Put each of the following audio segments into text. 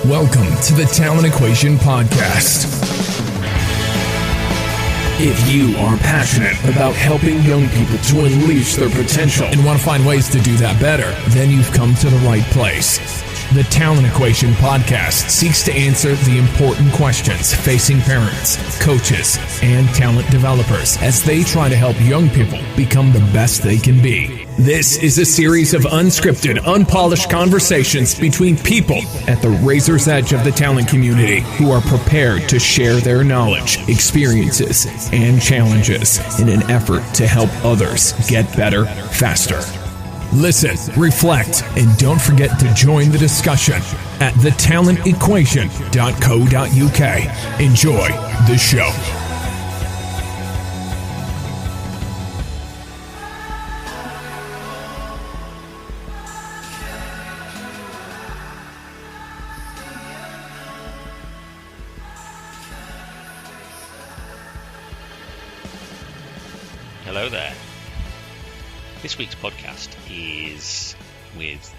Welcome to the Talent Equation Podcast. If you are passionate about helping young people to unleash their potential and want to find ways to do that better, then you've come to the right place. The Talent Equation Podcast seeks to answer the important questions facing parents, coaches, and talent developers as they try to help young people become the best they can be. This is a series of unscripted, unpolished conversations between people at the razor's edge of the talent community who are prepared to share their knowledge, experiences, and challenges in an effort to help others get better faster. Listen, reflect, and don't forget to join the discussion at thetalentequation.co.uk. Enjoy the show. Hello there. This week's podcast is with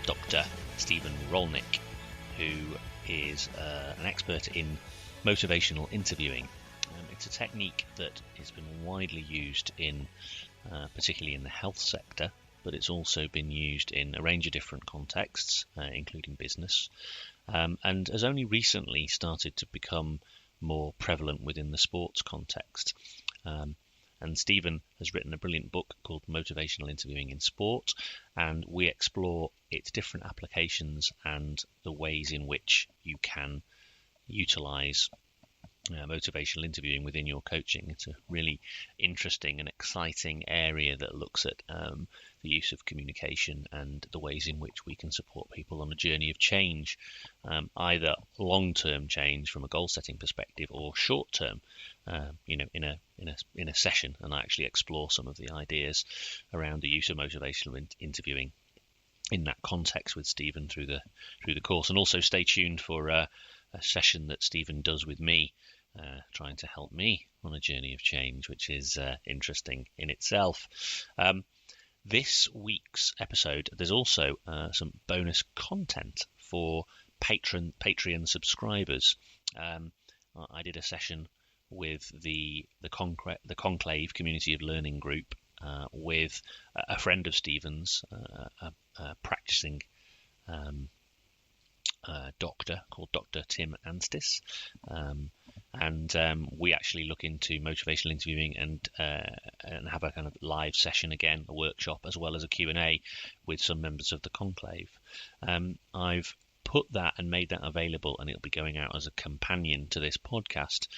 Dr. Stephen Rollnick, who is an expert in motivational interviewing. It's a technique that has been widely used in, particularly in the health sector, but it's also been used in a range of different contexts, including business, and has only recently started to become more prevalent within the sports context. And Stephen has written a brilliant book called Motivational Interviewing in Sport, and we explore its different applications and the ways in which you can utilize motivational interviewing within your coaching. It's a really interesting and exciting area that looks at the use of communication and the ways in which we can support people on a journey of change, either long-term change from a goal-setting perspective or short-term, in a session. And I actually explore some of the ideas around the use of motivational interviewing in that context with Stephen through the course. And also stay tuned for a session that Stephen does with me, trying to help me on a journey of change, which is interesting in itself. This week's episode, there's also some bonus content for Patreon subscribers. I did a session with the Conclave Community of Learning group with a friend of Stephen's, a practicing doctor called Dr. Tim Anstis, and we actually look into motivational interviewing and have a kind of live session again, a workshop, as well as a Q&A with some members of the Conclave. I've put that and made that available, and it'll be going out as a companion to this podcast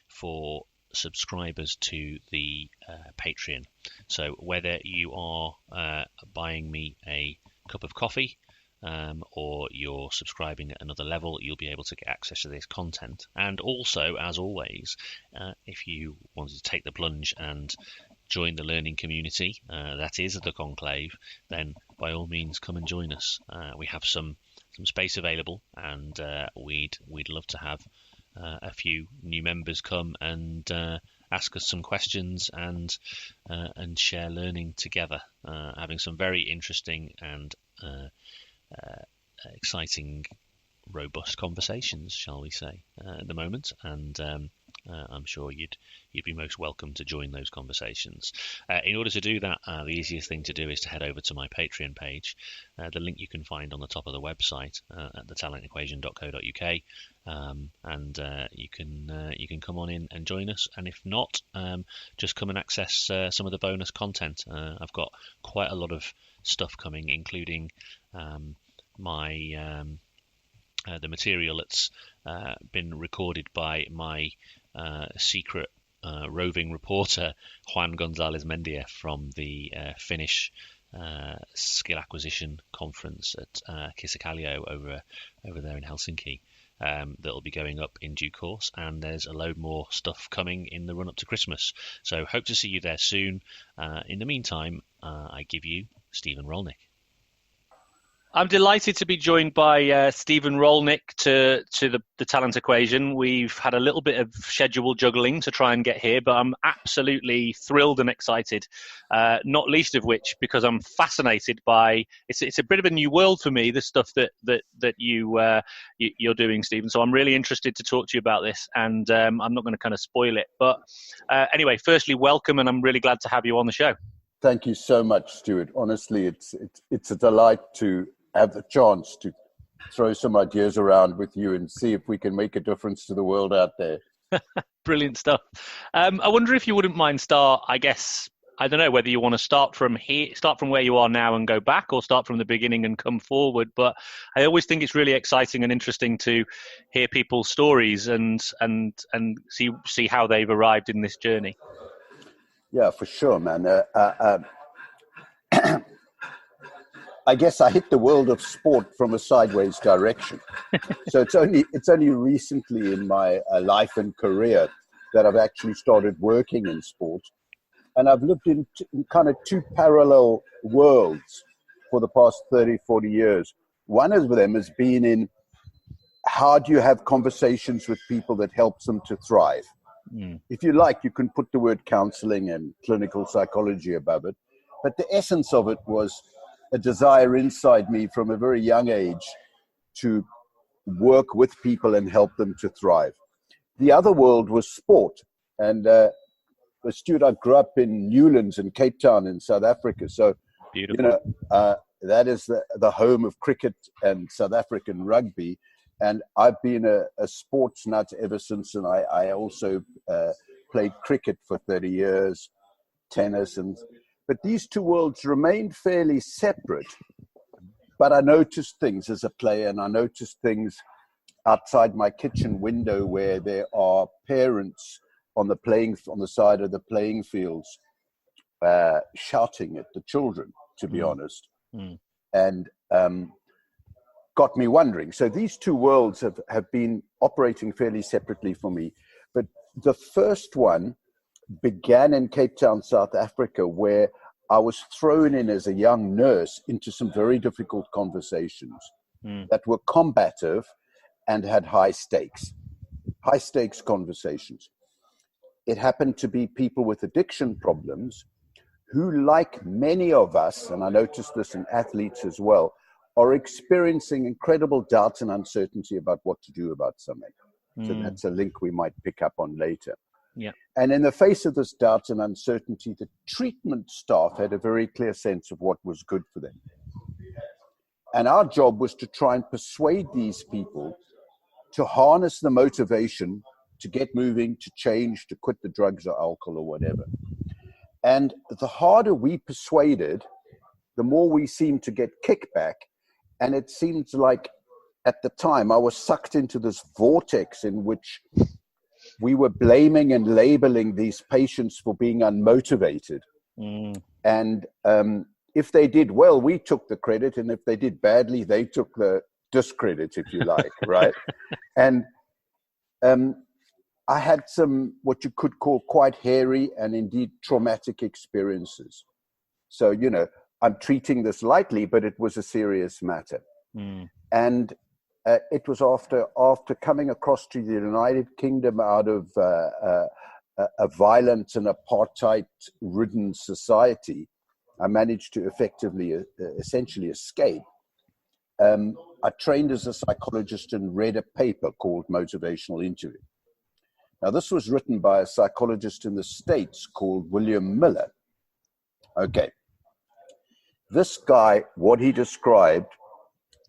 for subscribers to the Patreon. So whether you are buying me a cup of coffee or you're subscribing at another level, you'll be able to get access to this content. And also, as always, if you wanted to take the plunge and join the learning community, that is the Conclave, then by all means come and join us. We have some space available, and we'd love to have a few new members come and ask us some questions and share learning together, having some very interesting and exciting, robust conversations, shall we say, at the moment, and I'm sure you'd be most welcome to join those conversations. In order to do that, the easiest thing to do is to head over to my Patreon page. The link you can find on the top of the website at thetalentequation.co.uk, and you can come on in and join us. And if not, just come and access some of the bonus content. I've got quite a lot of stuff coming, including the material that's been recorded by my secret roving reporter Juan Gonzalez Mendia from the Finnish Skill Acquisition Conference at Kisakallio over there in Helsinki. That'll be going up in due course, and there's a load more stuff coming in the run up to Christmas. So hope to see you there soon. In the meantime, I give you Stephen Rollnick. I'm delighted to be joined by Stephen Rollnick to the Talent Equation. We've had a little bit of schedule juggling to try and get here, but I'm absolutely thrilled and excited, not least of which because I'm fascinated by, it's a bit of a new world for me, the stuff that you're doing, Stephen. So I'm really interested to talk to you about this, and I'm not going to kind of spoil it. But anyway, firstly, welcome, and I'm really glad to have you on the show. Thank you so much, Stuart. Honestly, it's a delight to have the chance to throw some ideas around with you and see if we can make a difference to the world out there. Brilliant stuff. I wonder if you wouldn't mind I don't know whether you want to start from where you are now and go back, or start from the beginning and come forward. But I always think it's really exciting and interesting to hear people's stories and see how they've arrived in this journey. Yeah, for sure, man. I guess I hit the world of sport from a sideways direction. So it's only recently in my life and career that I've actually started working in sport. And I've lived in kind of two parallel worlds for the past 30, 40 years. One of them has been in how do you have conversations with people that helps them to thrive? If you like, you can put the word counseling and clinical psychology above it. But the essence of it was a desire inside me from a very young age to work with people and help them to thrive. The other world was sport. And Stuart, I grew up in Newlands in Cape Town in South Africa. So, beautiful. That is the home of cricket and South African rugby. And I've been a sports nut ever since. And I also played cricket for 30 years, tennis. But these two worlds remained fairly separate. But I noticed things as a player, and I noticed things outside my kitchen window where there are parents on the side of the playing fields shouting at the children, to be honest. And got me wondering. So these two worlds have been operating fairly separately for me. But the first one began in Cape Town, South Africa, where I was thrown in as a young nurse into some very difficult conversations that were combative and had high stakes conversations. It happened to be people with addiction problems who, like many of us, and I noticed this in athletes as well, are experiencing incredible doubt and uncertainty about what to do about something. So that's a link we might pick up on later. Yeah. And in the face of this doubt and uncertainty, the treatment staff had a very clear sense of what was good for them. And our job was to try and persuade these people to harness the motivation to get moving, to change, to quit the drugs or alcohol or whatever. And the harder we persuaded, the more we seemed to get kickback. And it seemed like at the time I was sucked into this vortex in which we were blaming and labeling these patients for being unmotivated. And if they did well, we took the credit. And if they did badly, they took the discredit, if you like, right? And I had some, what you could call quite hairy and indeed traumatic experiences. So, I'm treating this lightly, but it was a serious matter. And it was after coming across to the United Kingdom out of a violent and apartheid-ridden society, I managed to effectively, essentially escape. I trained as a psychologist and read a paper called Motivational Interviewing. Now, this was written by a psychologist in the States called William Miller. Okay. This guy, what he described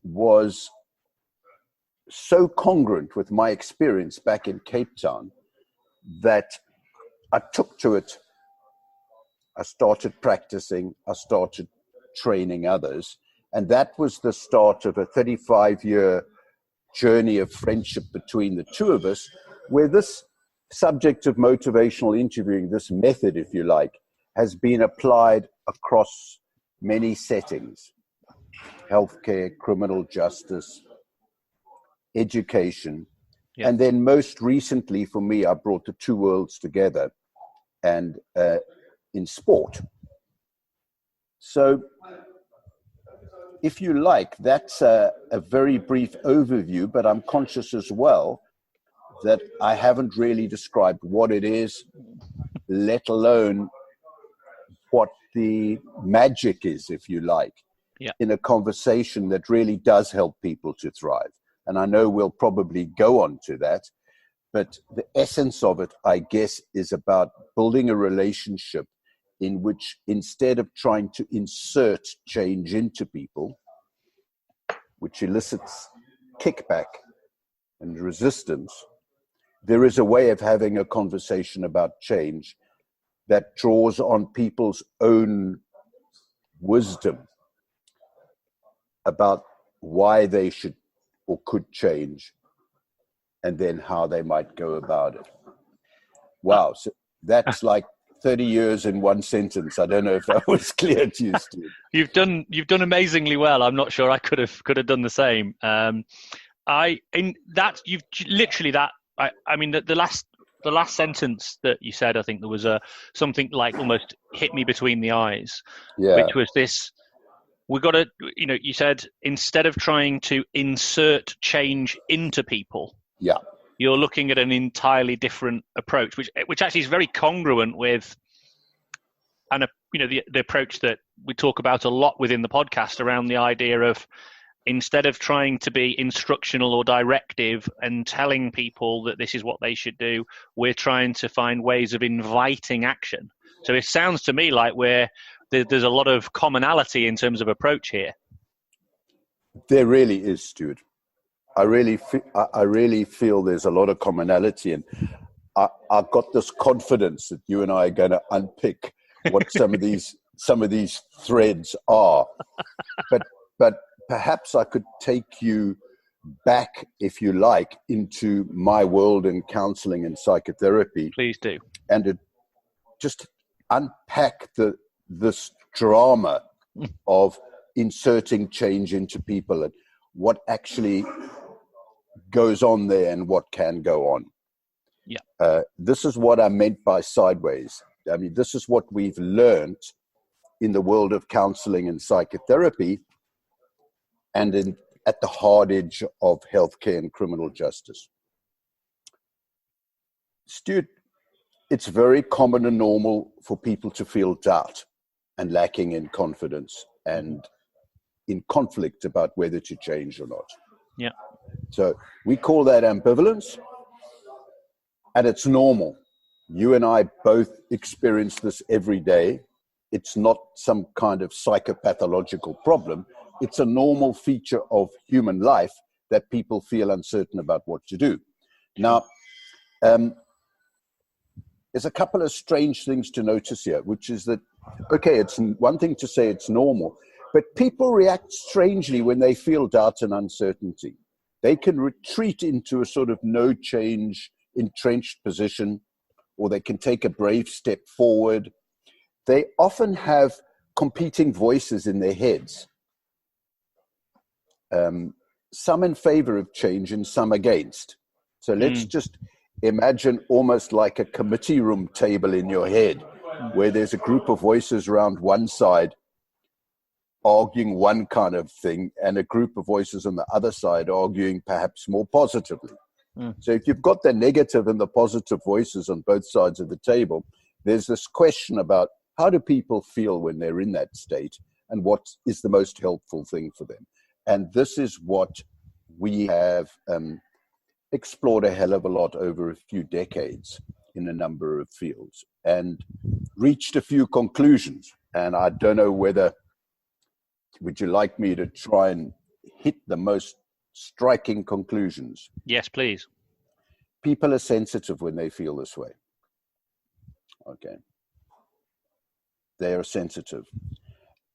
was so congruent with my experience back in Cape Town that I took to it. I started practicing. I started training others. And that was the start of a 35-year journey of friendship between the two of us, where this subject of motivational interviewing, this method, if you like, has been applied across many settings: healthcare, criminal justice, education. Yeah. And then most recently for me, I brought the two worlds together and in sport. So if you like, that's a very brief overview, but I'm conscious as well that I haven't really described what it is, let alone what the magic is, if you like, in a conversation that really does help people to thrive. And I know we'll probably go on to that, but the essence of it, I guess, is about building a relationship in which, instead of trying to insert change into people, which elicits kickback and resistance, there is a way of having a conversation about change that draws on people's own wisdom about why they should or could change, and then how they might go about it. Wow, so that's like 30 years in one sentence. I don't know if that was clear to you, Steve. You've done amazingly well. I'm not sure I could have done the same. I mean the last sentence that you said, I think there was something like almost hit me between the eyes, which was this: we got to, you said, instead of trying to insert change into people, you're looking at an entirely different approach, which actually is very congruent with, the approach that we talk about a lot within the podcast around the idea of, instead of trying to be instructional or directive and telling people that this is what they should do, we're trying to find ways of inviting action. So it sounds to me like there's a lot of commonality in terms of approach here. There really is, Stuart. I really feel there's a lot of commonality, and I've got this confidence that you and I are going to unpick what some of these threads are. But perhaps I could take you back, if you like, into my world in counseling and psychotherapy. Please do. And just unpack this drama of inserting change into people and what actually goes on there and what can go on. This is what I meant by sideways. I mean, this is what we've learned in the world of counseling and psychotherapy, and at the hard edge of healthcare and criminal justice. Stuart, it's very common and normal for people to feel doubt and lacking in confidence and in conflict about whether to change or not. So we call that ambivalence, and it's normal. You and I both experience this every day. It's not some kind of psychopathological problem. It's a normal feature of human life that people feel uncertain about what to do. Now, there's a couple of strange things to notice here, which is that, okay, it's one thing to say it's normal, but people react strangely when they feel doubt and uncertainty. They can retreat into a sort of no change, entrenched position, or they can take a brave step forward. They often have competing voices in their heads. Some in favor of change and some against. So let's just imagine almost like a committee room table in your head, where there's a group of voices around one side arguing one kind of thing, and a group of voices on the other side arguing perhaps more positively. So if you've got the negative and the positive voices on both sides of the table, there's this question about how do people feel when they're in that state, and what is the most helpful thing for them. And this is what we have explored a hell of a lot over a few decades in a number of fields, and reached a few conclusions. And I don't know whether, would you like me to try and hit the most striking conclusions? Yes, please. People are sensitive when they feel this way. Okay. They are sensitive.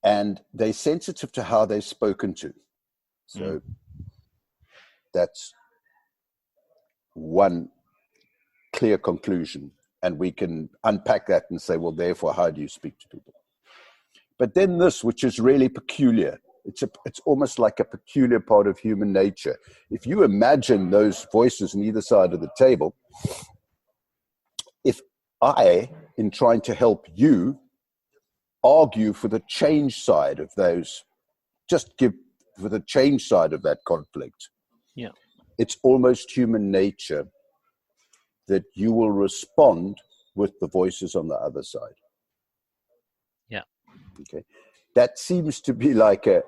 And they're sensitive to how they're spoken to. So that's one clear conclusion. And we can unpack that and say, well, therefore, how do you speak to people? But then this, which is really peculiar, it's almost like a peculiar part of human nature. If you imagine those voices on either side of the table, if I, in trying to help you, argue for the change side of those just give for the change side of that conflict. Yeah. It's almost human nature that you will respond with the voices on the other side. Yeah. Okay. That seems to be like a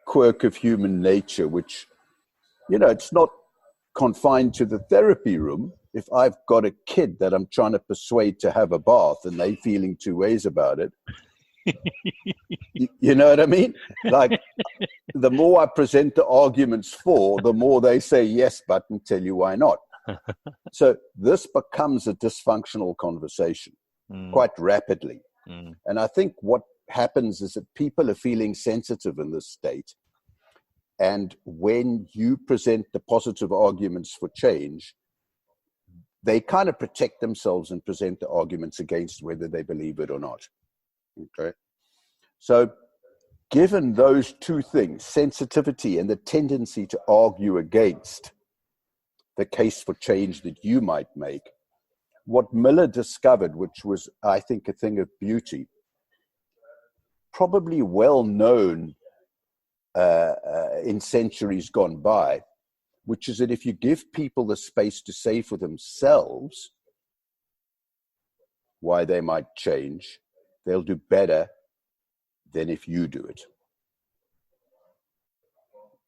quirk of human nature, which, it's not confined to the therapy room. If I've got a kid that I'm trying to persuade to have a bath and they're feeling two ways about it, you know what I mean? Like, the more I present the arguments for, the more they say yes, but and tell you why not. So this becomes a dysfunctional conversation quite rapidly. And I think what happens is that people are feeling sensitive in this state. And when you present the positive arguments for change, they kind of protect themselves and present the arguments against whether they believe it or not. Okay. So given those two things, sensitivity and the tendency to argue against the case for change that you might make, what Miller discovered, which was, I think, a thing of beauty, probably well known in centuries gone by, which is that if you give people the space to say for themselves why they might change, they'll do better than if you do it.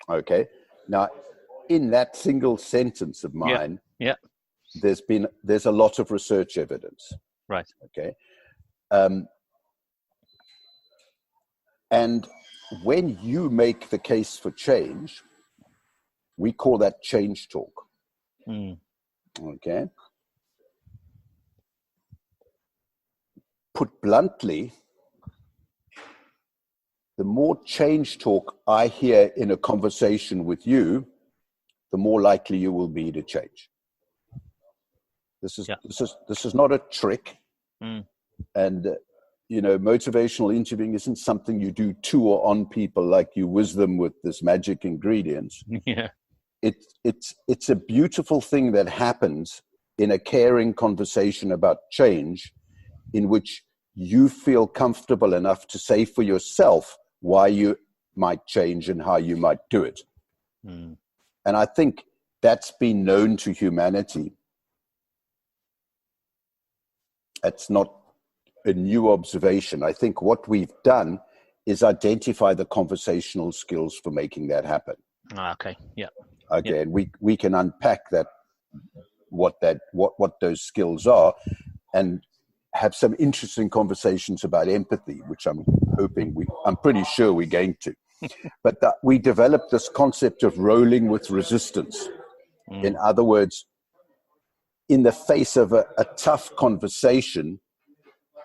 Okay. Now, in that single sentence of mine, there's a lot of research evidence. Right. Okay. And when you make the case for change, we call that change talk. Okay. Put bluntly, the more change talk I hear in a conversation with you, the more likely you will be to change. This is not a trick. And motivational interviewing isn't something you do to or on people like you whiz them with this magic ingredients. Yeah. It's a beautiful thing that happens in a caring conversation about change, in which you feel comfortable enough to say for yourself why you might change and how you might do it. And I think that's been known to humanity. It's not a new observation. I think what we've done is identify the conversational skills for making that happen. Okay. Yeah. Okay. And we can unpack that, what those skills are, and have some interesting conversations about empathy, which I'm pretty sure we're going to. But we developed this concept of rolling with resistance. In other words, in the face of a tough conversation,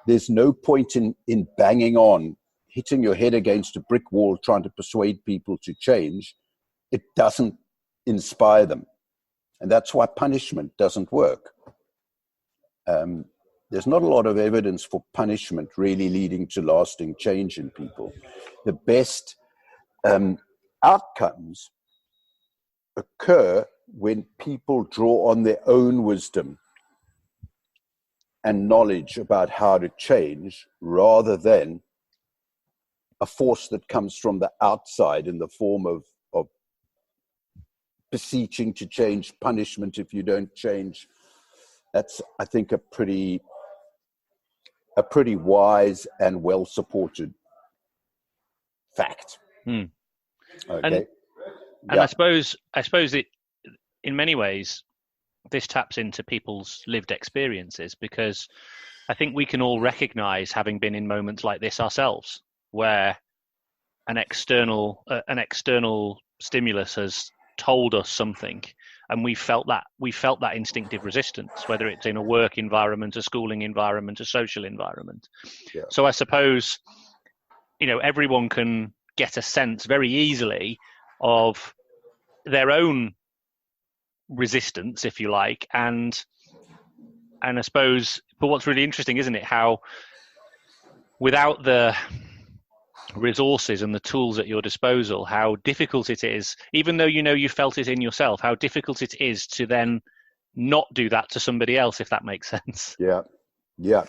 there's no point in banging on, hitting your head against a brick wall, trying to persuade people to change. It doesn't inspire them. And that's why punishment doesn't work. There's not a lot of evidence for punishment really leading to lasting change in people. The best outcomes occur when people draw on their own wisdom and knowledge about how to change, rather than a force that comes from the outside in the form of beseeching to change, punishment if you don't change. That's, I think, a pretty wise and well supported fact. Okay. And yeah. I suppose it, in many ways, this taps into people's lived experiences, because I think we can all recognize, having been in moments like this ourselves, where an external stimulus has told us something, and we felt that instinctive resistance, whether it's in a work environment, a schooling environment, a social environment. Yeah. So I suppose, everyone can get a sense very easily of their own resistance, if you like, and I suppose, but what's really interesting, isn't it, how without the resources and the tools at your disposal, how difficult it is, even though you felt it in yourself, how difficult it is to then not do that to somebody else, if that makes sense. Yeah.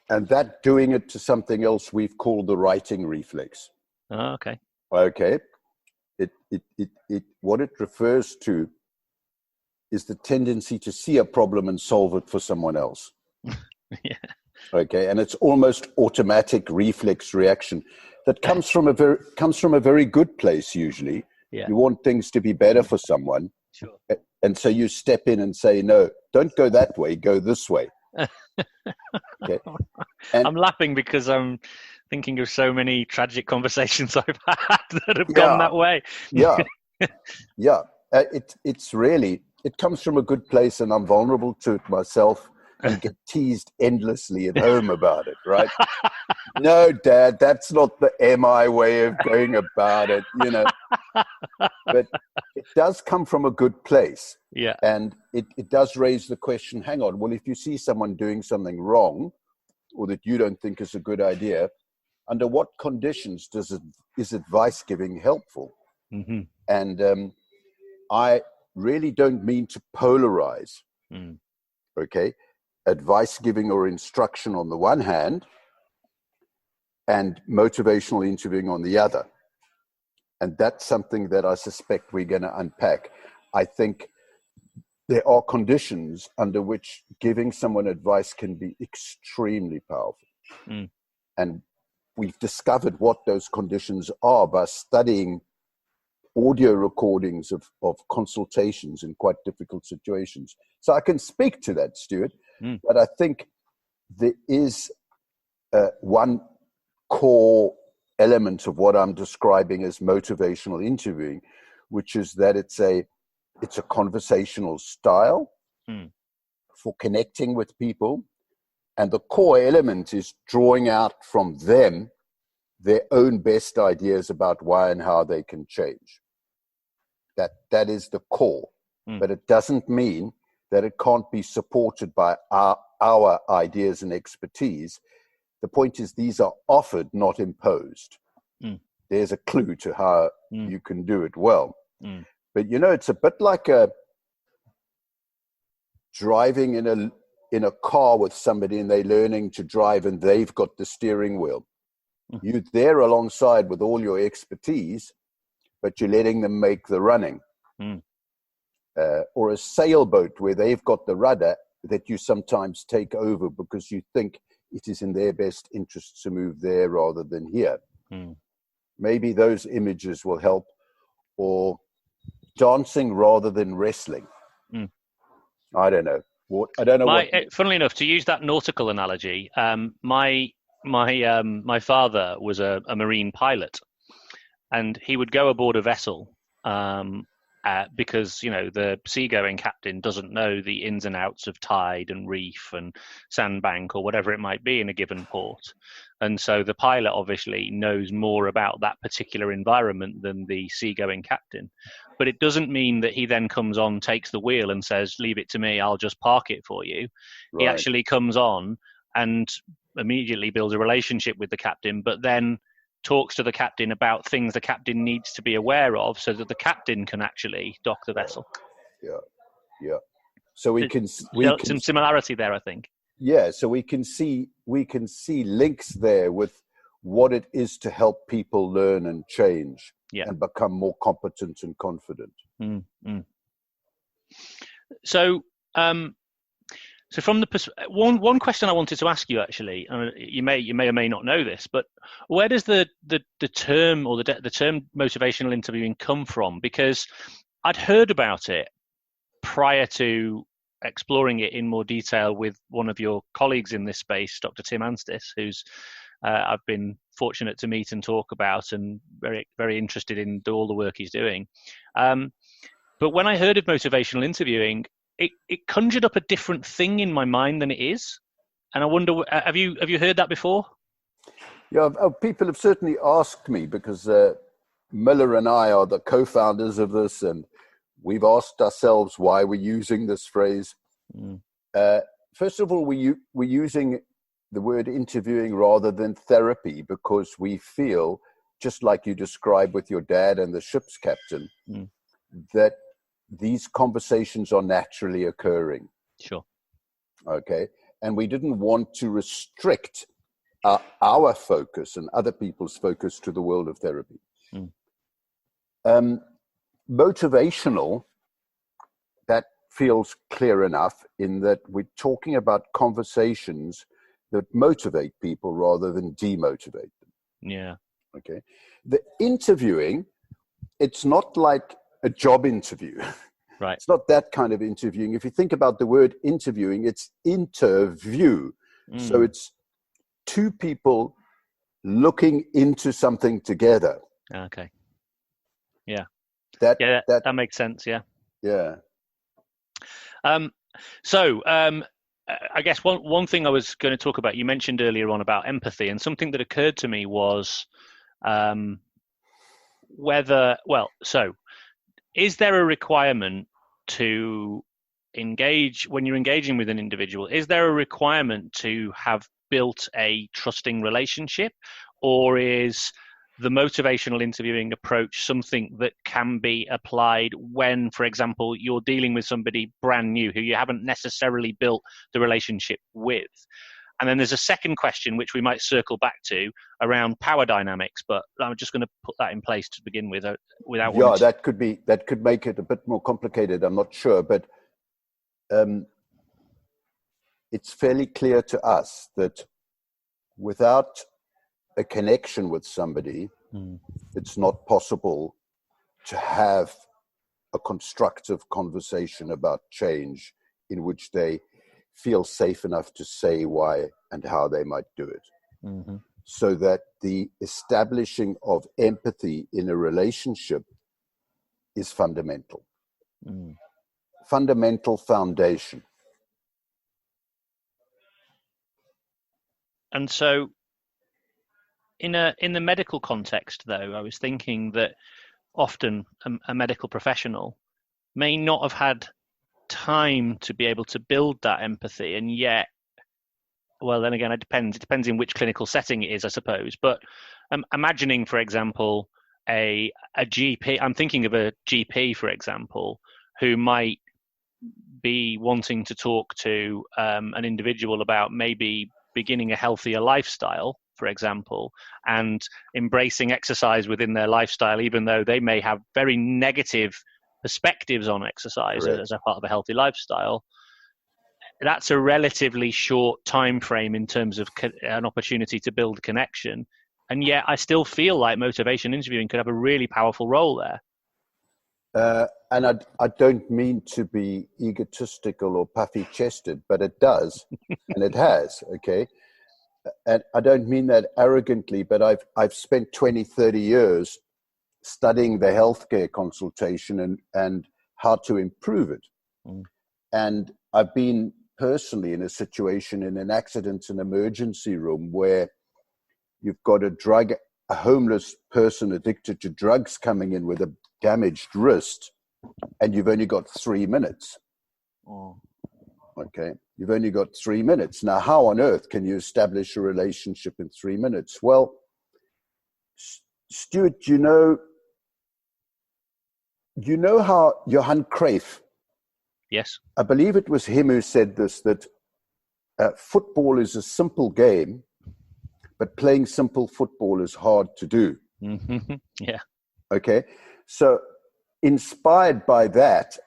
And that doing it to something else we've called the writing reflex. Oh, okay. Okay. What it refers to is the tendency to see a problem and solve it for someone else. Yeah. Okay, and it's almost automatic reflex reaction that comes from a very good place usually. Yeah. You want things to be better for someone. Sure. And so you step in and say, no, don't go that way, go this way. Okay. And I'm laughing because I'm thinking of so many tragic conversations I've had that have gone that way. Yeah. It comes from a good place, and I'm vulnerable to it myself and get teased endlessly at home about it, right? No, Dad, that's not the MI way of going about it, you know. But it does come from a good place. Yeah. And it does raise the question, hang on, well, if you see someone doing something wrong or that you don't think is a good idea, under what conditions is advice giving helpful? Mm-hmm. And I really don't mean to polarize, okay? Advice giving or instruction on the one hand and motivational interviewing on the other. And that's something that I suspect we're going to unpack. I think there are conditions under which giving someone advice can be extremely powerful. And we've discovered what those conditions are by studying audio recordings of consultations in quite difficult situations. So I can speak to that, Stuart, but I think there is one core element of what I'm describing as motivational interviewing, which is that it's a conversational style for connecting with people. And the core element is drawing out from them their own best ideas about why and how they can change. That is the core. But it doesn't mean that it can't be supported by our ideas and expertise. The point is these are offered, not imposed. There's a clue to how you can do it well. But, you know, it's a bit like driving in a car with somebody and they're learning to drive and they've got the steering wheel. You're there alongside with all your expertise, but you're letting them make the running. Or a sailboat where they've got the rudder that you sometimes take over because you think it is in their best interests to move there rather than here. Maybe those images will help. Or dancing rather than wrestling. I don't know. Funnily enough, to use that nautical analogy, my father was a marine pilot, and he would go aboard a vessel because, you know, the seagoing captain doesn't know the ins and outs of tide and reef and sandbank or whatever it might be in a given port. And so the pilot obviously knows more about that particular environment than the seagoing captain. But it doesn't mean that he then comes on, takes the wheel and says, leave it to me, I'll just park it for you. Right. He actually comes on and immediately builds a relationship with the captain, but then talks to the captain about things the captain needs to be aware of so that the captain can actually dock the vessel. Yeah. So we can some similarity there, I think. Yeah, so we can see links there with what it is to help people learn and change and become more competent and confident. So from the one question I wanted to ask you, actually, you may or may not know this, but where does the term or the term motivational interviewing come from? Because I'd heard about it prior to exploring it in more detail with one of your colleagues in this space, Dr. Tim Anstis, who's I've been fortunate to meet and talk about, and very, very interested in all the work he's doing. But when I heard of motivational interviewing, it conjured up a different thing in my mind than it is. And I wonder, have you heard that before? Yeah, people have certainly asked me, because Miller and I are the co-founders of this, and we've asked ourselves why we're using this phrase. First of all, we're using the word interviewing rather than therapy because we feel, just like you described with your dad and the ship's captain, that these conversations are naturally occurring. Sure. Okay. And we didn't want to restrict our focus and other people's focus to the world of therapy. Motivational, that feels clear enough in that we're talking about conversations that motivate people rather than demotivate them. Yeah. Okay. The interviewing, it's not like a job interview. Right. It's not that kind of interviewing. If you think about the word interviewing, it's interview. So it's two people looking into something together. Okay. Yeah. That makes sense. Yeah. Yeah. So I guess one thing I was going to talk about, you mentioned earlier on about empathy, and something that occurred to me was is there a requirement to engage when you're engaging with an individual? Is there a requirement to have built a trusting relationship, or is the motivational interviewing approach something that can be applied when, for example, you're dealing with somebody brand new who you haven't necessarily built the relationship with? And then there's a second question, which we might circle back to, around power dynamics, but I'm just going to put that in place to begin with. That could make it a bit more complicated. I'm not sure, but it's fairly clear to us that without a connection with somebody, it's not possible to have a constructive conversation about change in which they feel safe enough to say why and how they might do it. So that the establishing of empathy in a relationship is fundamental. Fundamental foundation. And so in the medical context, though, I was thinking that often a medical professional may not have had time to be able to build that empathy, and yet, well, then again, it depends in which clinical setting it is, I suppose. But imagining, for example, a GP, I'm thinking of a GP, for example, who might be wanting to talk to an individual about maybe beginning a healthier lifestyle, for example, and embracing exercise within their lifestyle, even though they may have very negative perspectives on exercise as a part of a healthy lifestyle. That's a relatively short time frame in terms of an opportunity to build connection. And yet I still feel like motivation interviewing could have a really powerful role there. And I don't mean to be egotistical or puffy-chested, but it does, and it has, okay? And I don't mean that arrogantly, but I've spent 20, 30 years studying the healthcare consultation and how to improve it. And I've been personally in a situation in an accident and emergency room where you've got a homeless person addicted to drugs coming in with a damaged wrist, and you've only got 3 minutes. Okay, you've only got 3 minutes. Now, how on earth can you establish a relationship in 3 minutes? Well, Stuart, you know how Johann Cruyff, yes, I believe it was him who said this, that football is a simple game, but playing simple football is hard to do. Yeah. Okay, so inspired by that,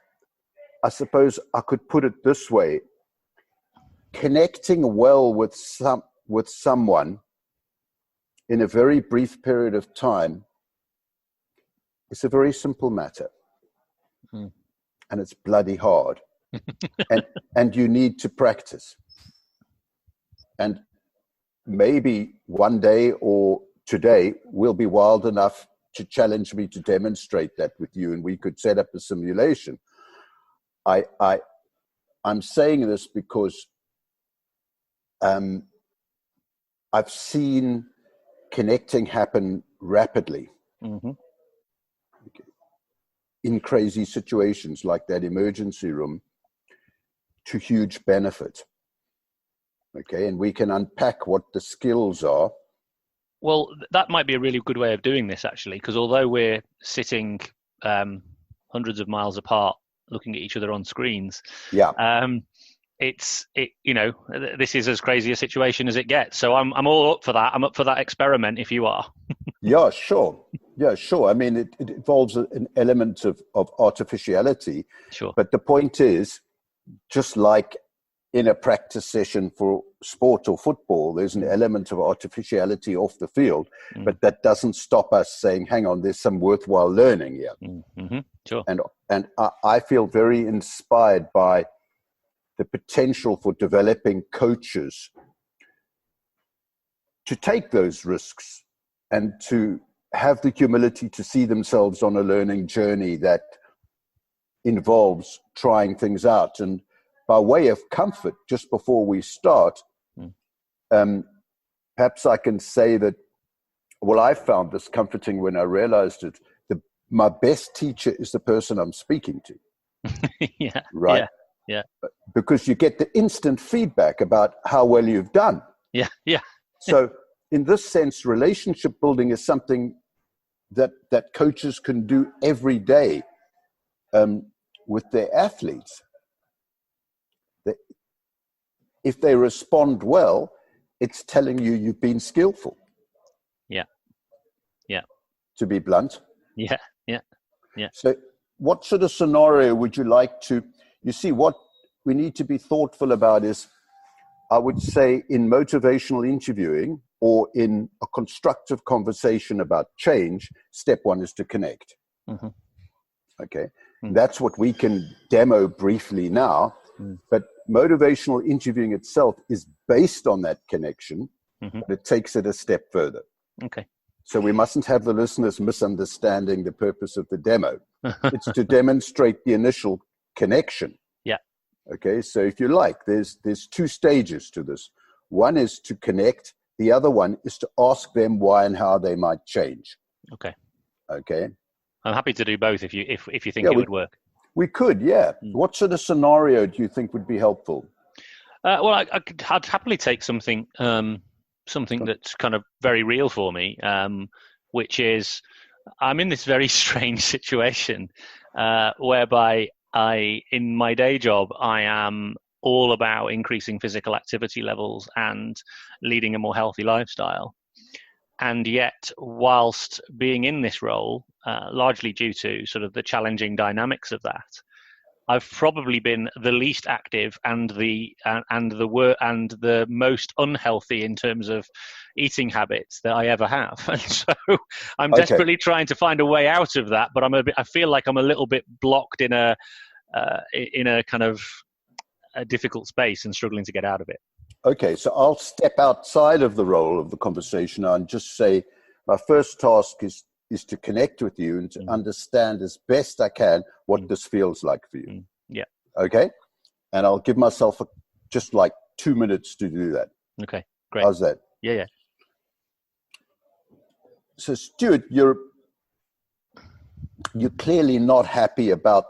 I suppose I could put it this way: connecting well with someone in a very brief period of time is a very simple matter, and it's bloody hard, and you need to practice. And maybe one day or today we'll be wild enough to challenge me to demonstrate that with you, and we could set up a simulation. I'm saying this because I've seen connecting happen rapidly in crazy situations like that emergency room to huge benefit. Okay, and we can unpack what the skills are. Well, that might be a really good way of doing this, actually, because although we're sitting hundreds of miles apart looking at each other on screens, this is as crazy a situation as it gets. So I'm all up for that. I'm up for that experiment if you are. Yeah, sure. Yeah, sure. I mean, it involves an element of artificiality. Sure. But the point is, just like in a practice session for sport or football, there's an element of artificiality off the field, but that doesn't stop us saying, hang on, there's some worthwhile learning here. Mm-hmm. Sure. And I feel very inspired by the potential for developing coaches to take those risks and to have the humility to see themselves on a learning journey that involves trying things out. And by way of comfort, just before we start, perhaps I can say that, well, I found this comforting when I realized it. My best teacher is the person I'm speaking to. Yeah. Right. Yeah. Because you get the instant feedback about how well you've done. Yeah. Yeah. So in this sense, relationship building is something that coaches can do every day with their athletes. If they respond well, it's telling you you've been skillful. Yeah. Yeah. To be blunt. Yeah. Yeah. Yeah. So what sort of scenario would you like to, you see, what we need to be thoughtful about is, I would say in motivational interviewing or in a constructive conversation about change, step one is to connect. Mm-hmm. Okay. Mm-hmm. That's what we can demo briefly now, but motivational interviewing itself is based on that connection, but it takes it a step further. Okay. So we mustn't have the listeners misunderstanding the purpose of the demo. It's to demonstrate the initial connection. Yeah. Okay. So if you like, there's two stages to this. One is to connect. The other one is to ask them why and how they might change. Okay. Okay. I'm happy to do both if you think it would work. We could, yeah. What sort of scenario do you think would be helpful? Well, I'd happily take something that's kind of very real for me, which is I'm in this very strange situation whereby in my day job, I am all about increasing physical activity levels and leading a more healthy lifestyle. And yet, whilst being in this role, largely due to sort of the challenging dynamics of that, I've probably been the least active and the most unhealthy in terms of eating habits that I ever have. And so I'm desperately trying to find a way out of that, but I feel like I'm a little bit blocked in a kind of a difficult space and struggling to get out of it. Okay, so I'll step outside of the role of the conversation and just say my first task is to connect with you and to understand as best I can what this feels like for you. Yeah. Okay? And I'll give myself just like 2 minutes to do that. Okay, great. How's that? Yeah. So, Stuart, you're clearly not happy about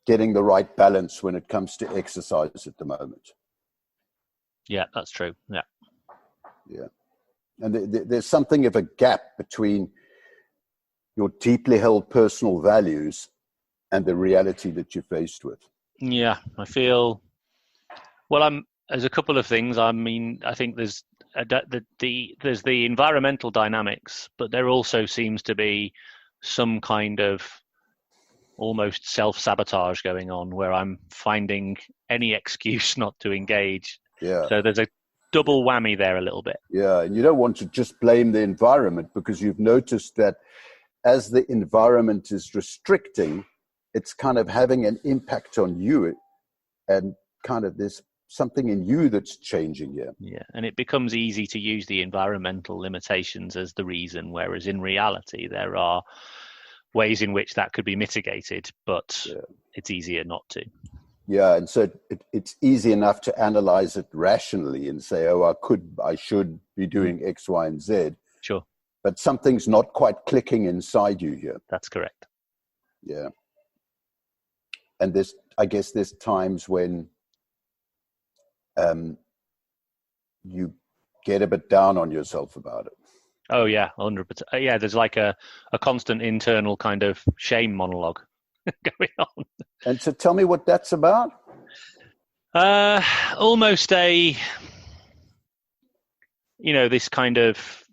getting the right balance when it comes to exercise at the moment. Yeah, that's true. Yeah. Yeah. And there's something of a gap between your deeply held personal values and the reality that you're faced with. Yeah, I feel, there's a couple of things. I mean, I think there's the environmental dynamics, but there also seems to be some kind of almost self-sabotage going on where I'm finding any excuse not to engage. Yeah. So there's a double whammy there a little bit. Yeah, and you don't want to just blame the environment because you've noticed that as the environment is restricting, it's kind of having an impact on you, and kind of there's something in you that's changing here. Yeah, and it becomes easy to use the environmental limitations as the reason, whereas in reality there are ways in which that could be mitigated, but it's easier not to. Yeah, and so it's easy enough to analyze it rationally and say, oh, I should be doing X, Y, and Z. Sure. But something's not quite clicking inside you here. That's correct. Yeah. And I guess there's times when you get a bit down on yourself about it. Oh, yeah, 100%. Yeah, there's like a constant internal kind of shame monologue going on. And so tell me what that's about. Almost this kind of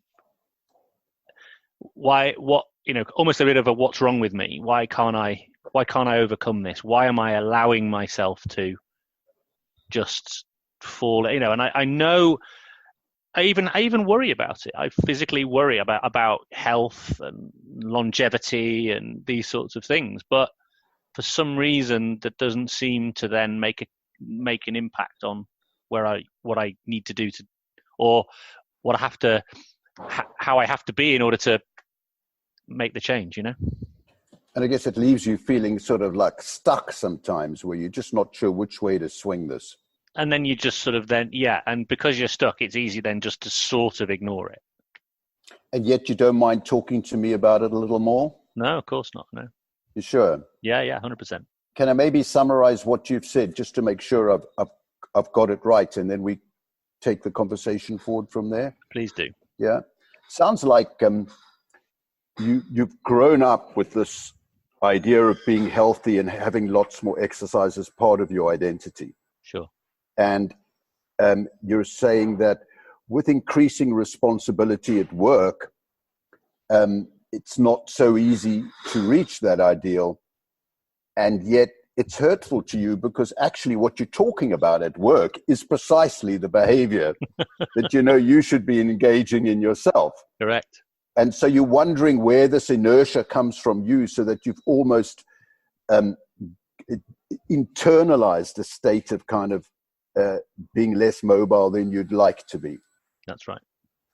almost a bit of a what's wrong with me? Why can't I overcome this? Why am I allowing myself to just fall? And I know I even worry about it. I physically worry about health and longevity and these sorts of things. But for some reason, that doesn't seem to then make an impact on what I need to do or what I have to, how I have to be in order to make the change. And I guess it leaves you feeling sort of like stuck sometimes, where you're just not sure which way to swing this. And then you just sort of and because you're stuck, it's easy then just to sort of ignore it. And yet you don't mind talking to me about it a little more? No, of course not. No. You sure? Yeah, 100%. Can I maybe summarize what you've said just to make sure I've got it right, and then we take the conversation forward from there? Please do. Yeah. Sounds like you've grown up with this idea of being healthy and having lots more exercise as part of your identity. Sure. And you're saying that with increasing responsibility at work, it's not so easy to reach that ideal. And yet it's hurtful to you because actually what you're talking about at work is precisely the behavior that you should be engaging in yourself. Correct. And so you're wondering where this inertia comes from you, so that you've almost internalized a state of kind of being less mobile than you'd like to be. That's right.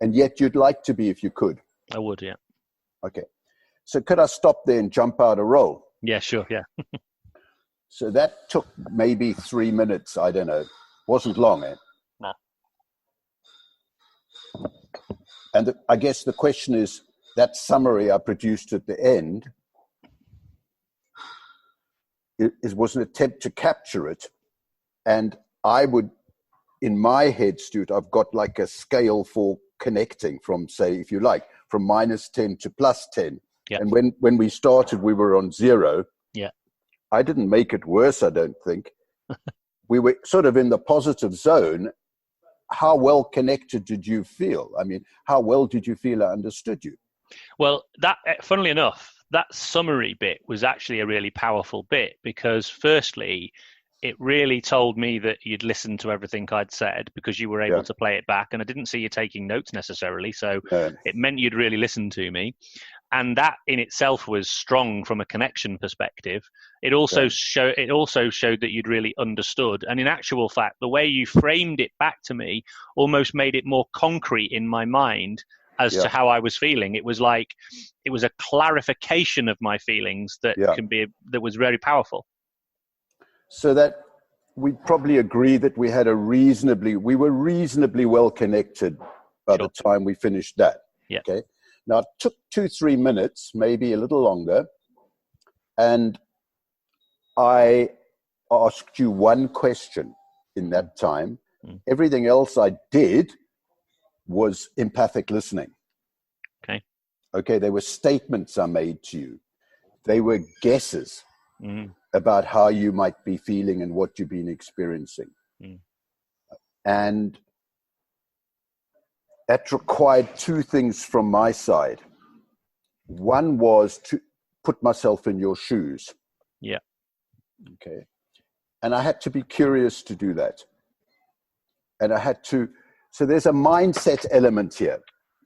And yet you'd like to be if you could. I would, yeah. Okay. So could I stop there and jump out a roll? Yeah, sure, yeah. So that took maybe 3 minutes. I don't know. Wasn't long, eh? No. And I guess the question is, that summary I produced at the end was an attempt to capture it. And I would, in my head, Stuart, I've got like a scale for connecting from, say, if you like, from -10 to +10. Yeah. And when we started, we were on 0. Yeah. I didn't make it worse, I don't think. We were sort of in the positive zone. How well connected did you feel? I mean, how well did you feel I understood you? Well, that, funnily enough, that summary bit was actually a really powerful bit, because firstly, it really told me that you'd listened to everything I'd said, because you were able to play it back, and I didn't see you taking notes necessarily. So it meant you'd really listened to me. And that in itself was strong from a connection perspective. It also showed that you'd really understood. And in actual fact, the way you framed it back to me almost made it more concrete in my mind as to how I was feeling. It was like, it was a clarification of my feelings that that was very powerful. So that we probably agree that we were reasonably well connected by the time we finished that. Yeah. Okay. Now, it took 2-3 minutes, maybe a little longer, and I asked you one question in that time. Everything else I did was empathic listening. Okay, they were statements I made to you. They were guesses about how you might be feeling and what you've been experiencing. And that required 2 things from my side. One was to put myself in your shoes. Yeah. Okay. And I had to be curious to do that. And so there's a mindset element here.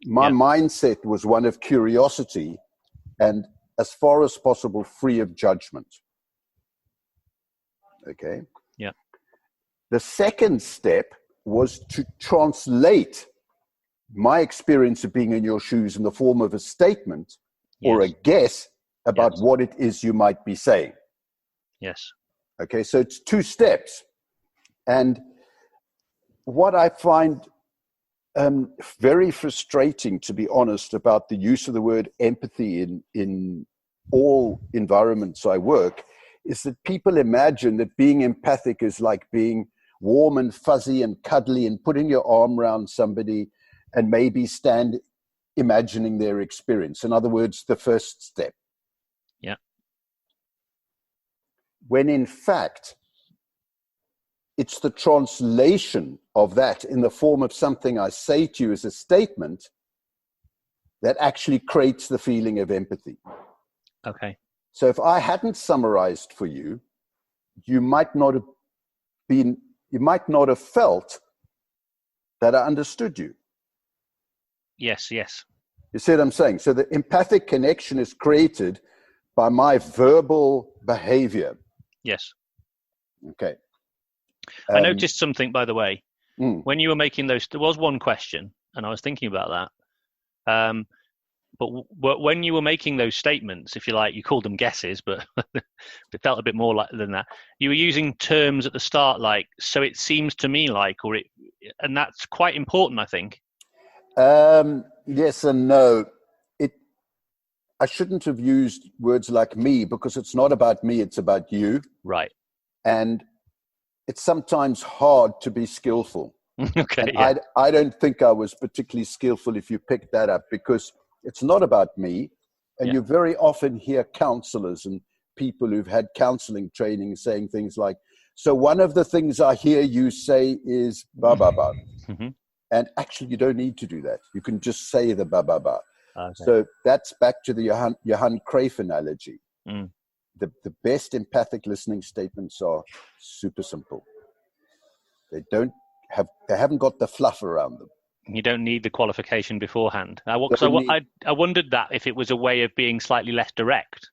My mindset was one of curiosity and, as far as possible, free of judgment. Okay. Yeah. The second step was to translate my experience of being in your shoes in the form of a statement or a guess about what it is you might be saying. Yes. Okay, so it's 2 steps. And what I find very frustrating, to be honest, about the use of the word empathy in all environments I work, is that people imagine that being empathic is like being warm and fuzzy and cuddly and putting your arm around somebody and maybe stand imagining their experience. In other words, the first step. Yeah. When in fact, it's the translation of that in the form of something I say to you as a statement that actually creates the feeling of empathy. Okay. So if I hadn't summarized for you, you might not have felt that I understood you. Yes. You see what I'm saying? So the empathic connection is created by my verbal behavior. Yes. Okay. I noticed something, by the way, when you were making those, there was one question, and I was thinking about that. But when you were making those statements, if you like, you called them guesses, but it felt a bit more like than that. You were using terms at the start, like, so it seems to me like, and that's quite important, I think. Yes and no. I shouldn't have used words like me, because it's not about me, it's about you. Right. And it's sometimes hard to be skillful. Okay. And yeah. I don't think I was particularly skillful if you picked that up, because it's not about me. And you very often hear counselors and people who've had counseling training saying things like, so one of the things I hear you say is blah, blah, blah. Mm-hmm. And actually, you don't need to do that. You can just say the blah, blah, blah. Okay. So that's back to the Johann Cruyff analogy. Mm. The best empathic listening statements are super simple. They haven't got the fluff around them. You don't need the qualification beforehand. I wondered that if it was a way of being slightly less direct.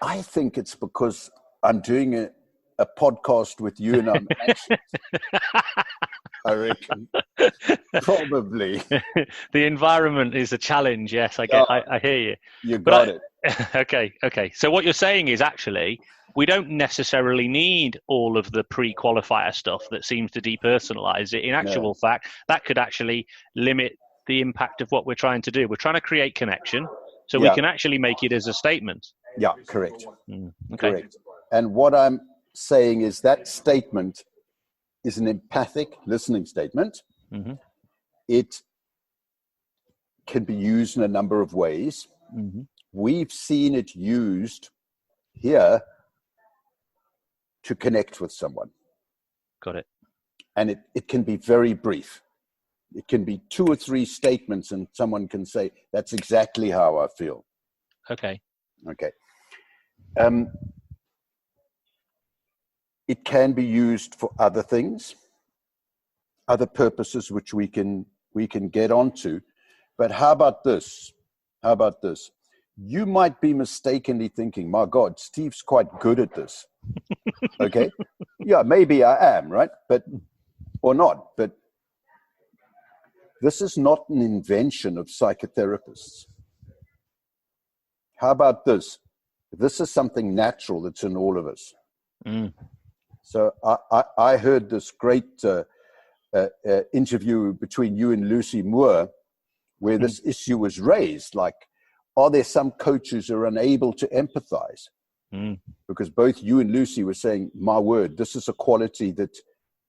I think it's because I'm doing a podcast with you and I'm anxious. I reckon. Probably. The environment is a challenge. Yes, I hear you. You got it. Okay. So what you're saying is actually we don't necessarily need all of the pre-qualifier stuff that seems to depersonalize it. In actual fact, that could actually limit the impact of what we're trying to do. We're trying to create connection, so we can actually make it as a statement. Yeah, correct. Okay. Correct. And what I'm saying is that statement is an empathic listening statement. Mm-hmm. It can be used in a number of ways. Mm-hmm. We've seen it used here to connect with someone. Got it. And it can be very brief. It can be 2 or 3 statements and someone can say, that's exactly how I feel. Okay. It can be used for other things, other purposes, which we can get onto. But how about this? You might be mistakenly thinking, my God, Steve's quite good at this. Okay. Yeah, maybe I am, right? Or not. But this is not an invention of psychotherapists. How about this? This is something natural that's in all of us. Mm. So I heard this great interview between you and Lucy Moore, where this issue was raised, like, are there some coaches who are unable to empathize? Because both you and Lucy were saying, my word, this is a quality that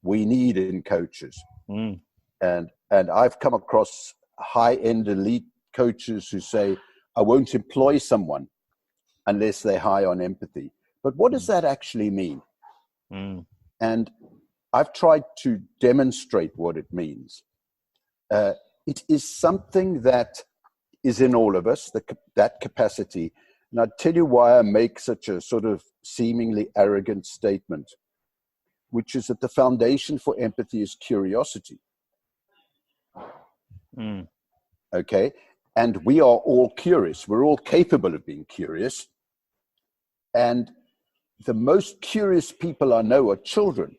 we need in coaches. And I've come across high-end elite coaches who say, I won't employ someone unless they're high on empathy. But what does that actually mean? And I've tried to demonstrate what it means. It is something that is in all of us, that capacity. And I'll tell you why I make such a sort of seemingly arrogant statement, which is that the foundation for empathy is curiosity. Okay? And we are all curious. We're all capable of being curious. And the most curious people I know are children.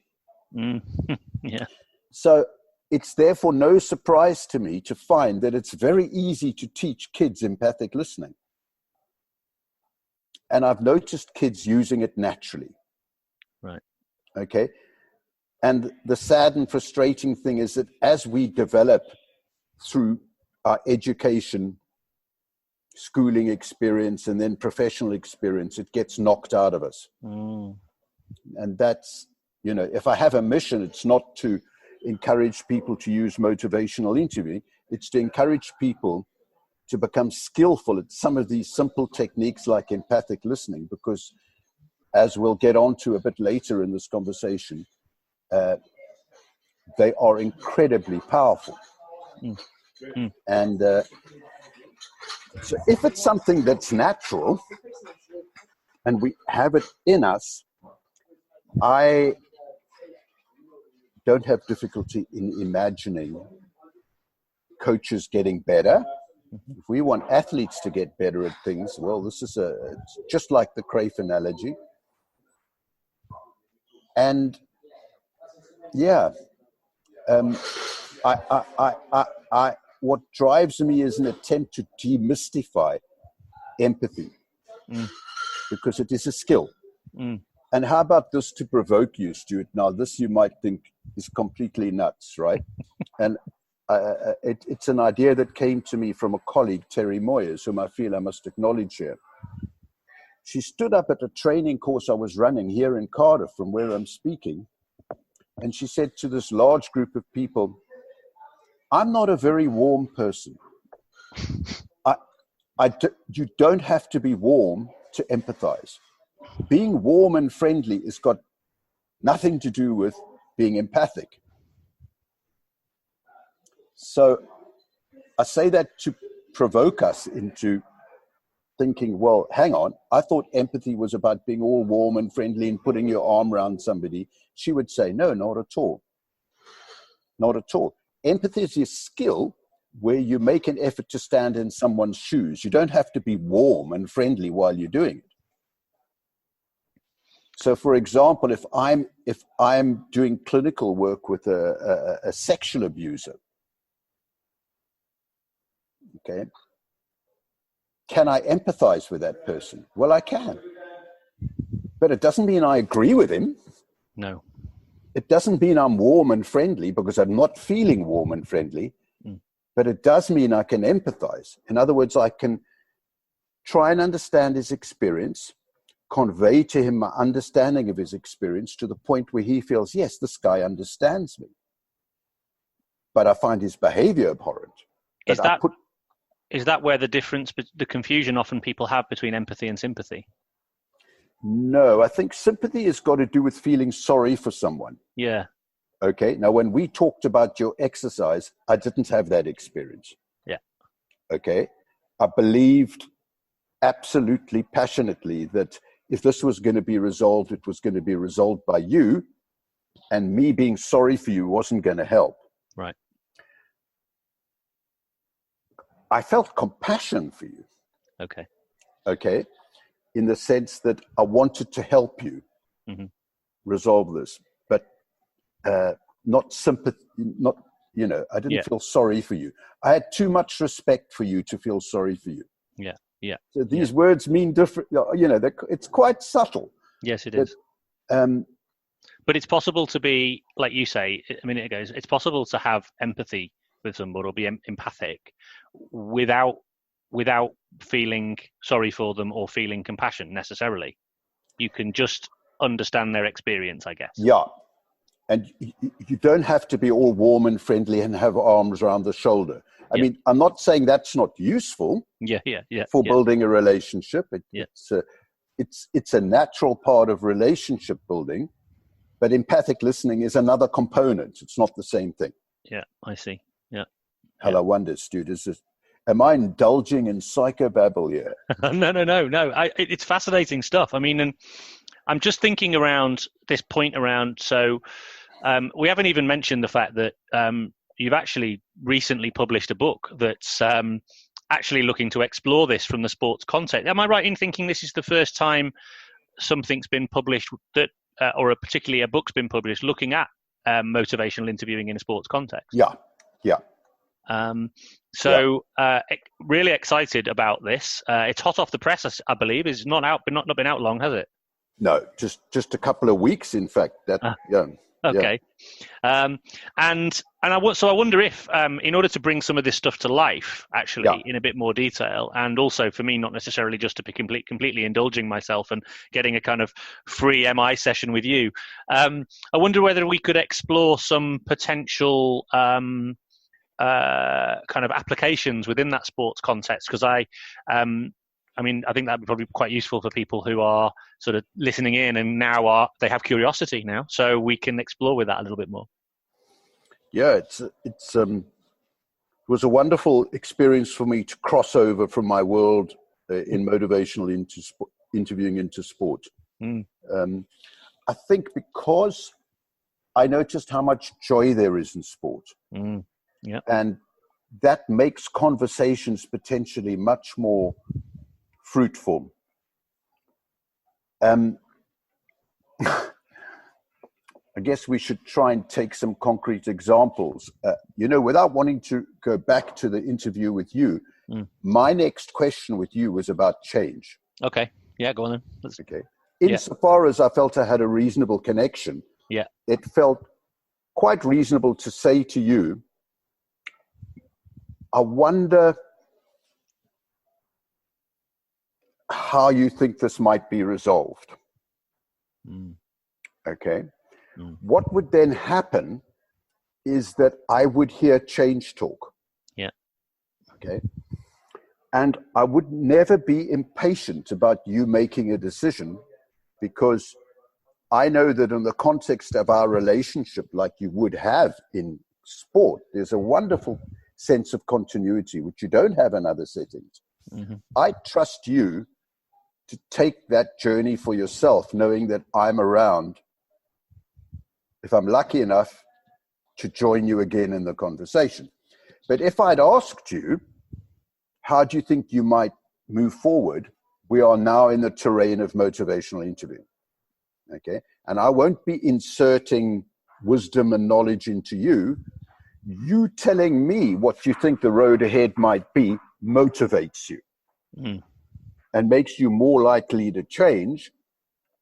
Yeah. So it's therefore no surprise to me to find that it's very easy to teach kids empathic listening. And I've noticed kids using it naturally. Right. Okay. And the sad and frustrating thing is that as we develop through our education, schooling experience, and then professional experience, it gets knocked out of us. And that's, if I have a mission, it's not to encourage people to use motivational interviewing. It's to encourage people to become skillful at some of these simple techniques like empathic listening, because as we'll get onto a bit later in this conversation, they are incredibly powerful. And so if it's something that's natural and we have it in us, I don't have difficulty in imagining coaches getting better. If we want athletes to get better at things, well, this is it's just like the Cruyff analogy. And yeah, what drives me is an attempt to demystify empathy, because it is a skill. And how about this to provoke you, Stuart? Now, this you might think is completely nuts, right? And it's an idea that came to me from a colleague, Terry Moyers, whom I feel I must acknowledge here. She stood up at a training course I was running here in Cardiff, from where I'm speaking, and she said to this large group of people, I'm not a very warm person. You don't have to be warm to empathize. Being warm and friendly has got nothing to do with being empathic. So I say that to provoke us into thinking, well, hang on, I thought empathy was about being all warm and friendly and putting your arm around somebody. She would say, no, not at all. Not at all. Empathy is a skill where you make an effort to stand in someone's shoes. You don't have to be warm and friendly while you're doing it. So, for example, if I'm doing clinical work with a sexual abuser, okay, can I empathize with that person? Well, I can. But it doesn't mean I agree with him. No. It doesn't mean I'm warm and friendly, because I'm not feeling warm and friendly. But it does mean I can empathize. In other words, I can try and understand his experience, convey to him my understanding of his experience to the point where he feels, yes, this guy understands me. But I find his behavior abhorrent. Is that where the confusion often people have between empathy and sympathy? No, I think sympathy has got to do with feeling sorry for someone. Yeah. Okay. Now, when we talked about your exercise, I didn't have that experience. Yeah. Okay. I believed absolutely passionately that if this was going to be resolved, it was going to be resolved by you, and me being sorry for you wasn't going to help. Right. I felt compassion for you. Okay. Okay. In the sense that I wanted to help you resolve this, but not sympathy, I didn't feel sorry for you. I had too much respect for you to feel sorry for you. Yeah. Yeah. So these words mean different, it's quite subtle. Yes, it is. But it's possible to be, like you say, a minute ago, it's possible to have empathy with somebody or be empathic without feeling sorry for them or feeling compassion necessarily. You can just understand their experience, I guess. Yeah. And you don't have to be all warm and friendly and have arms around the shoulder. I mean, I'm not saying that's not useful for building a relationship. It's a natural part of relationship building, but empathic listening is another component. It's not the same thing. Yeah, I see. Yeah. Hell, I wonder, Stu, am I indulging in psychobabble here? No. It's fascinating stuff. I mean, and I'm just thinking around this point around, so we haven't even mentioned the fact that you've actually recently published a book that's actually looking to explore this from the sports context. Am I right in thinking this is the first time something's been published that, or particularly a book's been published looking at motivational interviewing in a sports context? Yeah. Really excited about this. It's hot off the press, I believe. It's not been out long, has it? No, just a couple of weeks, in fact. Okay. Yeah. I wonder if, in order to bring some of this stuff to life, actually, in a bit more detail, and also for me, not necessarily just to be completely indulging myself and getting a kind of free MI session with you, I wonder whether we could explore some potential kind of applications within that sports context, because I mean, I think that'd be probably quite useful for people who are sort of listening in and now they have curiosity now, so we can explore with that a little bit more. Yeah, it was a wonderful experience for me to cross over from my world in motivational interviewing into sport. I think because I noticed how much joy there is in sport. Yeah. And that makes conversations potentially much more fruitful. I guess we should try and take some concrete examples. Without wanting to go back to the interview with you, my next question with you was about change. Okay. Yeah, go on then. Okay. Insofar as I felt I had a reasonable connection, it felt quite reasonable to say to you, I wonder how you think this might be resolved. Okay. What would then happen is that I would hear change talk. Yeah. Okay. And I would never be impatient about you making a decision, because I know that in the context of our relationship, like you would have in sport, there's a wonderful sense of continuity, which you don't have in other settings. I trust you to take that journey for yourself, knowing that I'm around, if I'm lucky enough, to join you again in the conversation. But if I'd asked you, how do you think you might move forward? We are now in the terrain of motivational interviewing. Okay. And I won't be inserting wisdom and knowledge into you. You telling me what you think the road ahead might be motivates you and makes you more likely to change.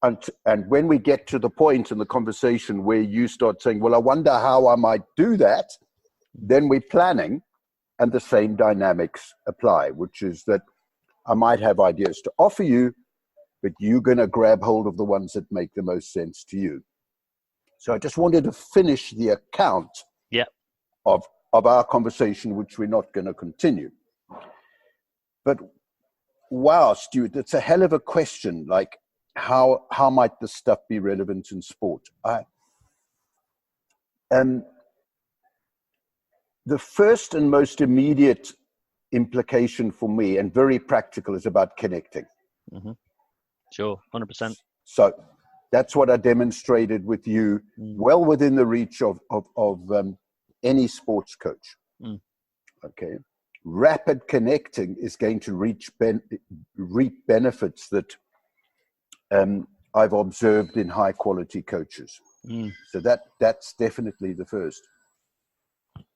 And when we get to the point in the conversation where you start saying, well, I wonder how I might do that, then we're planning, and the same dynamics apply, which is that I might have ideas to offer you, but you're going to grab hold of the ones that make the most sense to you. So I just wanted to finish the account of our conversation, which we're not going to continue. But wow, Stuart, it's a hell of a question. Like, how might this stuff be relevant in sport? The first and most immediate implication for me, and very practical, is about connecting. Sure, 100%. So that's what I demonstrated with you, well within the reach of any sports coach. Okay. Rapid connecting is going to reap benefits that I've observed in high quality coaches. So that's definitely the first.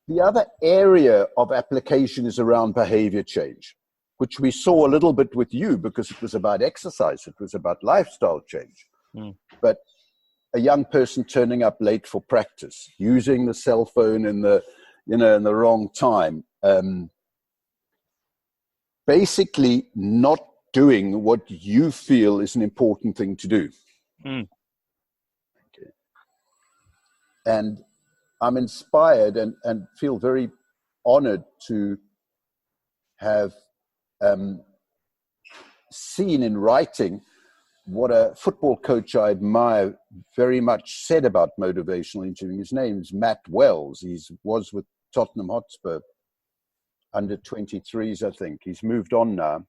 The other area of application is around behavior change, which we saw a little bit with you because it was about exercise. It was about lifestyle change. But a young person turning up late for practice, using the cell phone in the wrong time, basically not doing what you feel is an important thing to do. Okay. And I'm inspired and feel very honored to have seen in writing what a football coach I admire very much said about motivational interviewing. His name's Matt Wells. He was with Tottenham Hotspur under 23s, I think. He's moved on now.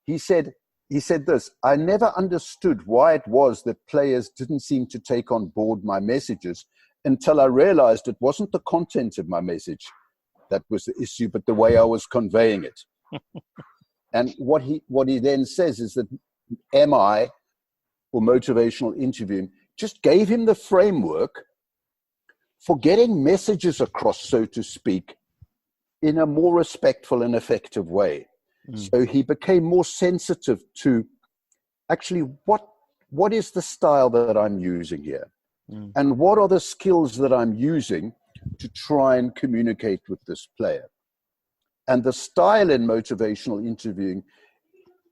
He said this: I never understood why it was that players didn't seem to take on board my messages until I realized it wasn't the content of my message that was the issue, but the way I was conveying it. And what he then says is that MI, or motivational interviewing, just gave him the framework for getting messages across, so to speak, in a more respectful and effective way. So he became more sensitive to actually what is the style that I'm using here? And what are the skills that I'm using to try and communicate with this player? And the style in motivational interviewing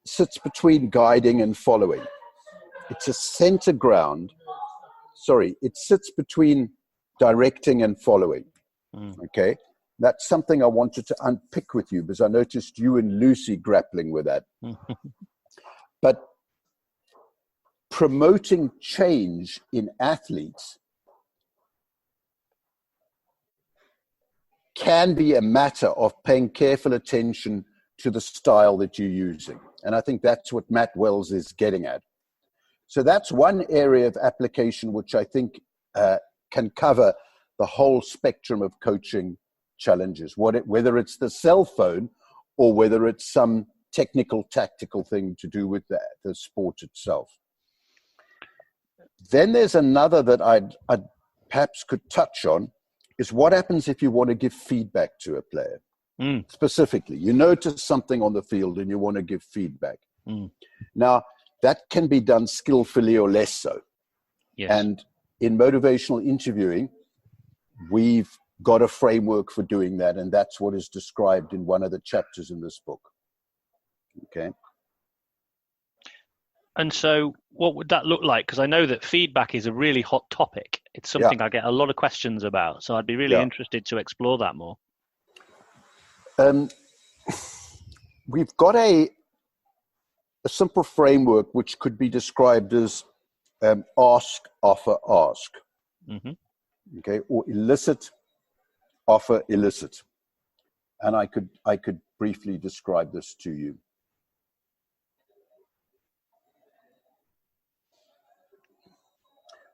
sits between guiding and following. It's a center ground. It sits between directing and following. Okay. That's something I wanted to unpick with you because I noticed you and Lucy grappling with that. But promoting change in athletes can be a matter of paying careful attention to the style that you're using. And I think that's what Matt Wells is getting at. So that's one area of application which I think can cover the whole spectrum of coaching challenges, whether it's the cell phone or whether it's some technical, tactical thing to do with the sport itself. Then there's another that I'd perhaps could touch on, is what happens if you want to give feedback to a player. Specifically, you notice something on the field and you want to give feedback. Now, that can be done skillfully or less so. Yes. And in motivational interviewing, we've got a framework for doing that, and that's what is described in one of the chapters in this book. Okay. And so what would that look like? Because I know that feedback is a really hot topic. It's something I get a lot of questions about. So I'd be really interested to explore that more. We've got a simple framework which could be described as ask, offer, ask. Okay, or elicit, offer, elicit. And I could briefly describe this to you.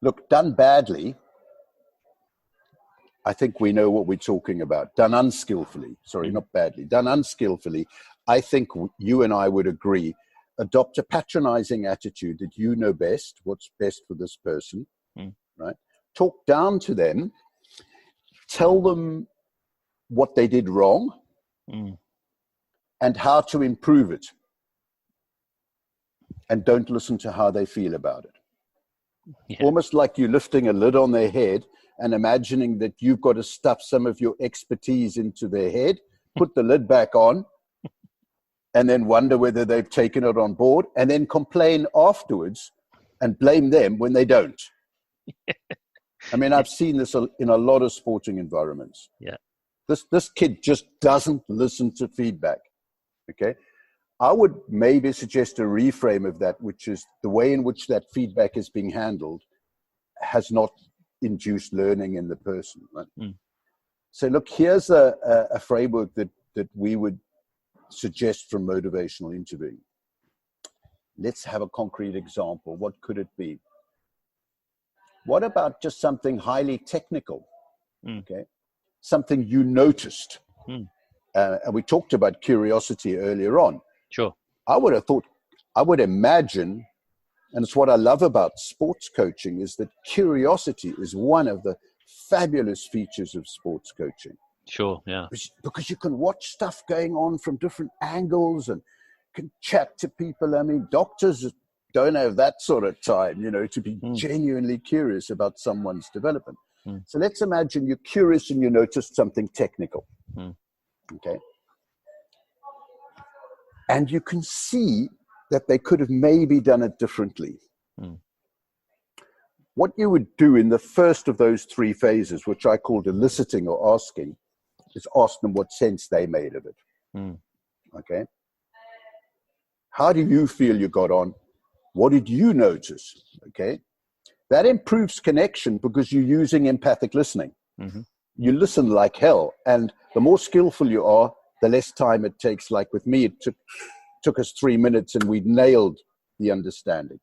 Look, done badly, I think we know what we're talking about. Done unskillfully, sorry, not badly, done unskillfully, I think you and I would agree, adopt a patronizing attitude that you know best, what's best for this person, right? Talk down to them, tell them what they did wrong and how to improve it. And don't listen to how they feel about it. Yeah. Almost like you're lifting a lid on their head and imagining that you've got to stuff some of your expertise into their head, put the lid back on, and then wonder whether they've taken it on board, and then complain afterwards and blame them when they don't. I mean, I've seen this in a lot of sporting environments. Yeah. This kid just doesn't listen to feedback. Okay. I would maybe suggest a reframe of that, which is the way in which that feedback is being handled has not induced learning in the person. Right? So look, here's a framework that we would suggest from motivational interviewing. Let's have a concrete example. What could it be? What about just something highly technical? Okay, something you noticed. And we talked about curiosity earlier on. Sure. I would imagine, and it's what I love about sports coaching, is that curiosity is one of the fabulous features of sports coaching. Sure, yeah. Because you can watch stuff going on from different angles and can chat to people. I mean, doctors don't have that sort of time, to be genuinely curious about someone's development. So let's imagine you're curious and you noticed something technical. Okay. And you can see that they could have maybe done it differently. What you would do in the first of those three phases, which I called eliciting or asking, is ask them what sense they made of it. Okay. How do you feel you got on? What did you notice? Okay. That improves connection because you're using empathic listening. You listen like hell. And the more skillful you are, the less time it takes. Like with me, it took us 3 minutes and we nailed the understanding.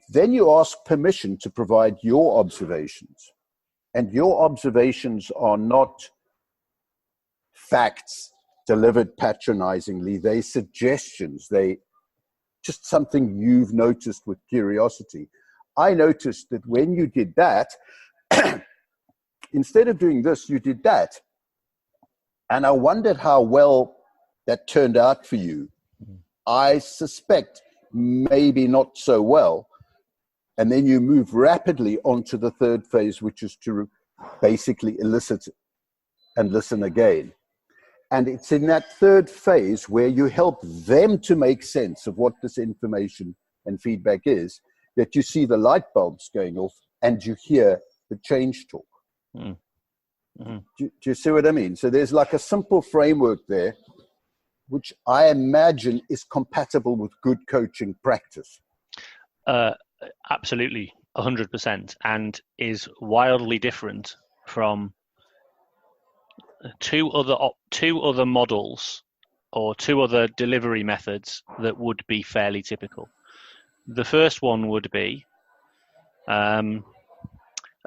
Then you ask permission to provide your observations. And your observations are not facts delivered patronizingly. They're suggestions. They just something you've noticed with curiosity. I noticed that when you did that, instead of doing this, you did that. And I wondered how well that turned out for you. I suspect maybe not so well. And then you move rapidly onto the third phase, which is to basically elicit and listen again. And it's in that third phase where you help them to make sense of what this information and feedback is, that you see the light bulbs going off and you hear the change talk. Do you see what I mean? So there's like a simple framework there which I imagine is compatible with good coaching practice. Absolutely, 100%, and is wildly different from two other models or two other delivery methods that would be fairly typical. The first one would be a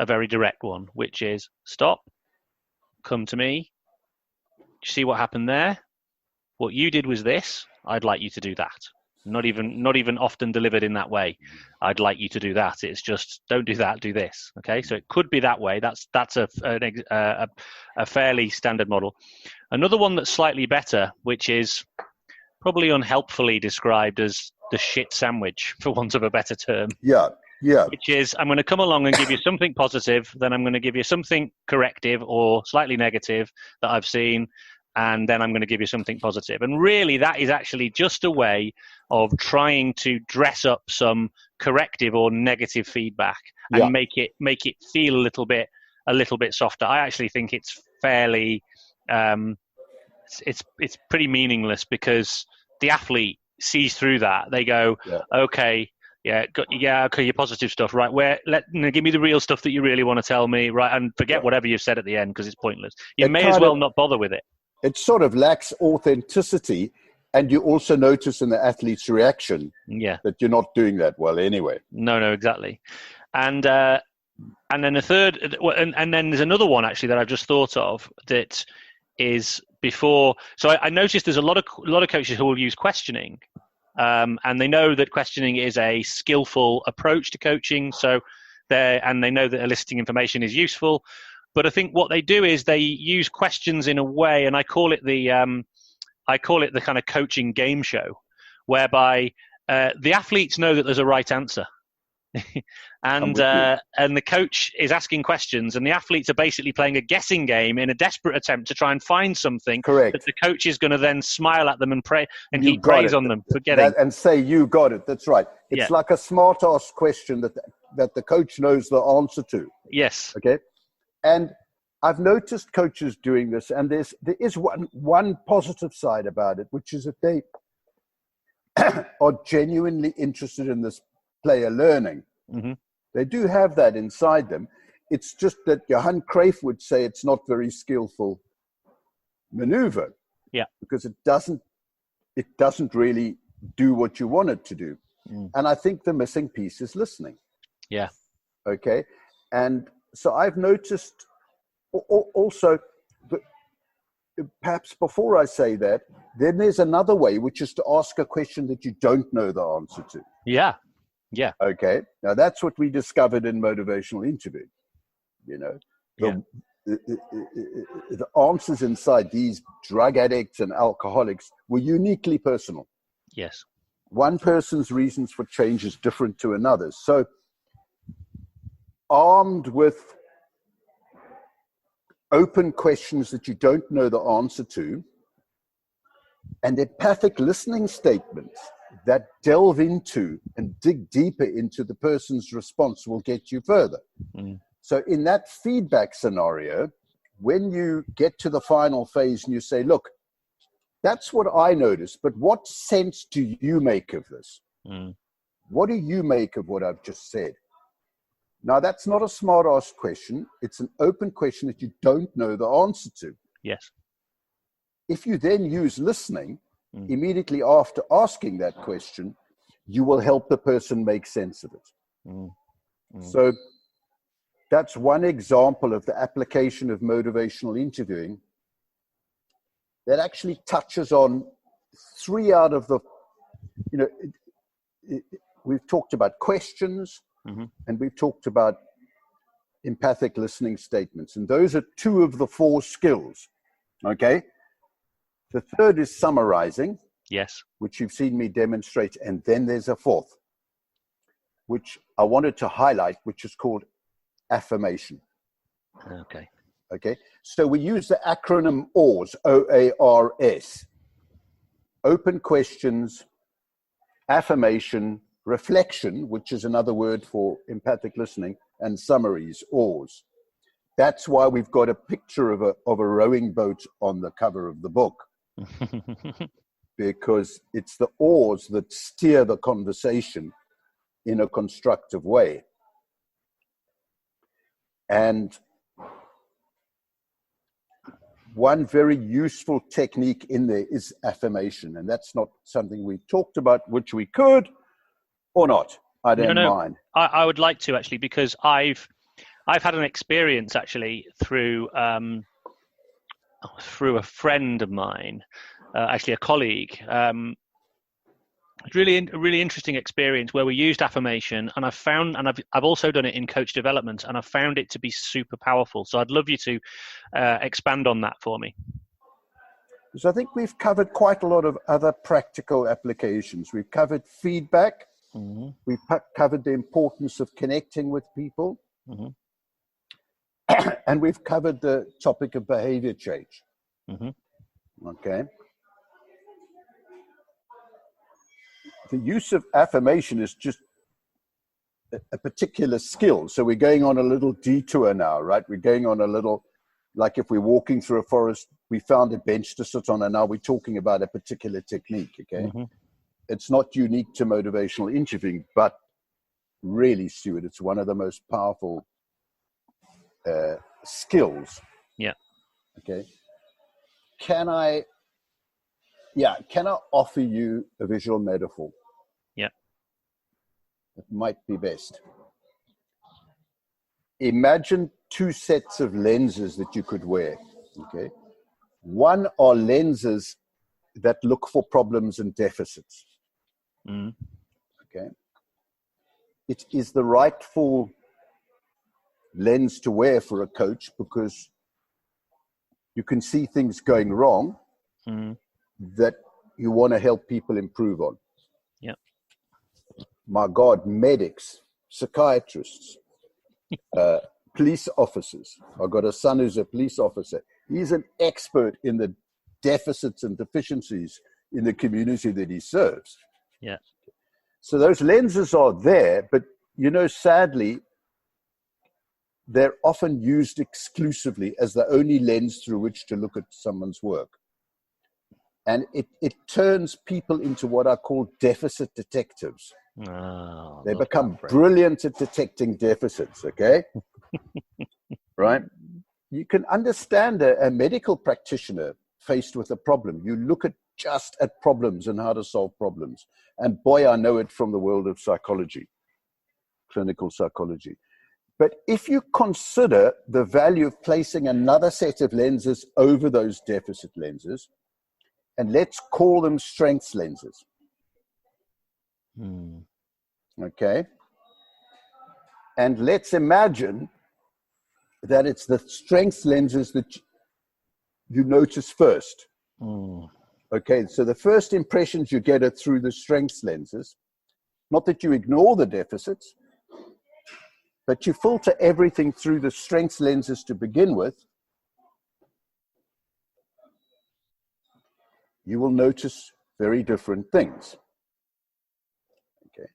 very direct one, which is stop, come to me. See what happened there? What you did was this. I'd like you to do that. Not even often delivered in that way. I'd like you to do that. It's just don't do that. Do this. Okay. So it could be that way. That's a fairly standard model. Another one that's slightly better, which is probably unhelpfully described as the shit sandwich, for want of a better term. Yeah. Which is, I'm going to come along and give you something positive, then I'm going to give you something corrective or slightly negative that I've seen, and then I'm going to give you something positive. And really, that is actually just a way of trying to dress up some corrective or negative feedback and make it feel a little bit softer. I actually think it's fairly, it's pretty meaningless, because the athlete sees through that. They go, okay. Okay, your positive stuff, right? Give me the real stuff that you really want to tell me, right? And forget whatever you've said at the end, because it's pointless. You may as well not bother with it. It sort of lacks authenticity, and you also notice in the athlete's reaction that you're not doing that well anyway. No, exactly. And then a third, and then there's another one actually that I've just thought of that is before. So I noticed there's a lot of coaches who will use questioning. And they know that questioning is a skillful approach to coaching. So they know that eliciting information is useful. But I think what they do is they use questions in a way, and I call it the kind of coaching game show, whereby the athletes know that there's a right answer. and the coach is asking questions, and the athletes are basically playing a guessing game in a desperate attempt to try and find something that the coach is going to then smile at them and pray and heap praise on them for getting and say you got it. That's right. It's like a smart ass question that the coach knows the answer to. Yes. Okay. And I've noticed coaches doing this, and there is one positive side about it, which is that they are genuinely interested in this player learning. Mm-hmm. They do have that inside them. It's just that Johan Cruyff would say it's not very skillful maneuver. Yeah. Because it doesn't really do what you want it to do. And I think the missing piece is listening. Yeah. Okay. And so I've noticed also that perhaps before I say that, then there's another way, which is to ask a question that you don't know the answer to. Yeah. Yeah. Okay. Now that's what we discovered in motivational interviewing. You know, the answers inside these drug addicts and alcoholics were uniquely personal. Yes. One person's reasons for change is different to another's. So armed with open questions that you don't know the answer to, and empathic listening statements that delve into and dig deeper into the person's response will get you further. So in that feedback scenario, when you get to the final phase and you say, look, that's what I noticed, but what sense do you make of this? What do you make of what I've just said? Now, that's not a smart-ass question. It's an open question that you don't know the answer to. Yes. If you then use listening immediately after asking that question, you will help the person make sense of it. So that's one example of the application of motivational interviewing that actually touches on 3 out of the, we've talked about questions, and we've talked about empathic listening statements. And those are 2 of the 4 skills. Okay. The third is summarizing. Yes. Which you've seen me demonstrate. And then there's a 4th, which I wanted to highlight, which is called affirmation. Okay. Okay. So we use the acronym OARS, OARS. Open questions, affirmation, reflection, which is another word for empathic listening, and summaries, OARS. That's why we've got a picture of a rowing boat on the cover of the book. because it's the oars that steer the conversation in a constructive way. And one very useful technique in there is affirmation. And that's not something we talked about, which we could or not. I don't mind. I would like to, actually, because I've had an experience actually through a friend of mine, actually a colleague. Really interesting experience where we used affirmation, and I've also done it in coach development, and I've found it to be super powerful. So I'd love you to expand on that for me. So I think we've covered quite a lot of other practical applications. We've covered feedback. Mm-hmm. We've covered the importance of connecting with people. Mm-hmm. And we've covered the topic of behavior change. Mm-hmm. Okay. The use of affirmation is just a particular skill. So we're going on a little detour now, right? We're going on a little, like if we're walking through a forest, we found a bench to sit on, and now we're talking about a particular technique, okay? Mm-hmm. It's not unique to motivational interviewing, but really, Stuart, it's one of the most powerful skills. Yeah. Okay. Can I offer you a visual metaphor? Yeah. It might be best. Imagine two sets of lenses that you could wear. Okay. One are lenses that look for problems and deficits. Mm. Okay. It is the rightful lens to wear for a coach because you can see things going wrong that you want to help people improve on. Yeah. My God, medics, psychiatrists, police officers. I've got a son who's a police officer. He's an expert in the deficits and deficiencies in the community that he serves. Yeah. So those lenses are there, but sadly, they're often used exclusively as the only lens through which to look at someone's work. And it turns people into what I call deficit detectives. Oh, they become brilliant at detecting deficits, okay? Right? You can understand a medical practitioner faced with a problem. You look just at problems and how to solve problems. And boy, I know it from the world of psychology, clinical psychology. But if you consider the value of placing another set of lenses over those deficit lenses, and let's call them strengths lenses. Okay? And let's imagine that it's the strengths lenses that you notice first. Okay, so the first impressions you get are through the strengths lenses. Not that you ignore the deficits, but you filter everything through the strengths lenses to begin with. You will notice very different things. Okay.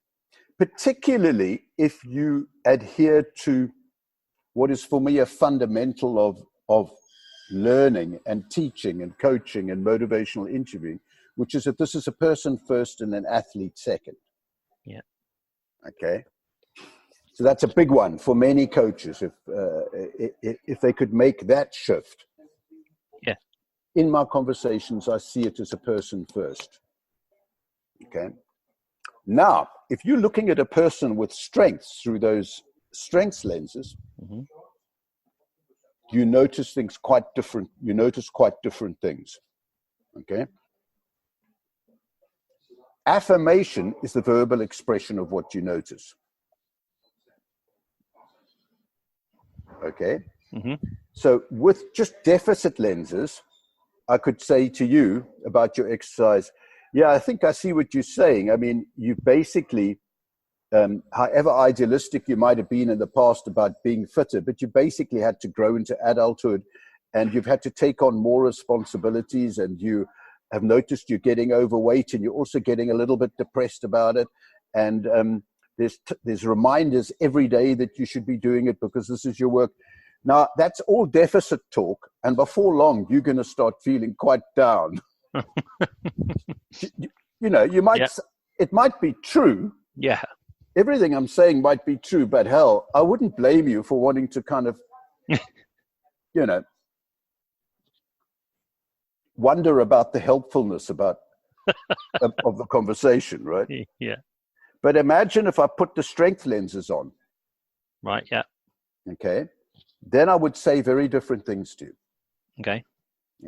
Particularly if you adhere to what is for me a fundamental of learning and teaching and coaching and motivational interviewing, which is that this is a person first and an athlete second. Yeah. Okay. So that's a big one for many coaches if they could make that shift. Yeah. In my conversations, I see it as a person first. Okay. Now, if you're looking at a person with strengths through those strengths lenses, you notice things quite different. You notice quite different things. Okay. Affirmation is the verbal expression of what you notice. Okay. So with just deficit lenses, I could say to you about your exercise, yeah, I think I see what you're saying. I mean, you basically, however idealistic you might have been in the past about being fitter, but you basically had to grow into adulthood and you've had to take on more responsibilities, and you have noticed you're getting overweight and you're also getting a little bit depressed about it. And there's reminders every day that you should be doing it because this is your work. Now, that's all deficit talk. And before long, you're going to start feeling quite down. You know, you might, it might be true. Yeah. Everything I'm saying might be true, but hell, I wouldn't blame you for wanting to kind of, you know, wonder about the helpfulness of the conversation, right? Yeah. But imagine if I put the strength lenses on. Right, yeah. Okay. Then I would say very different things to you. Okay.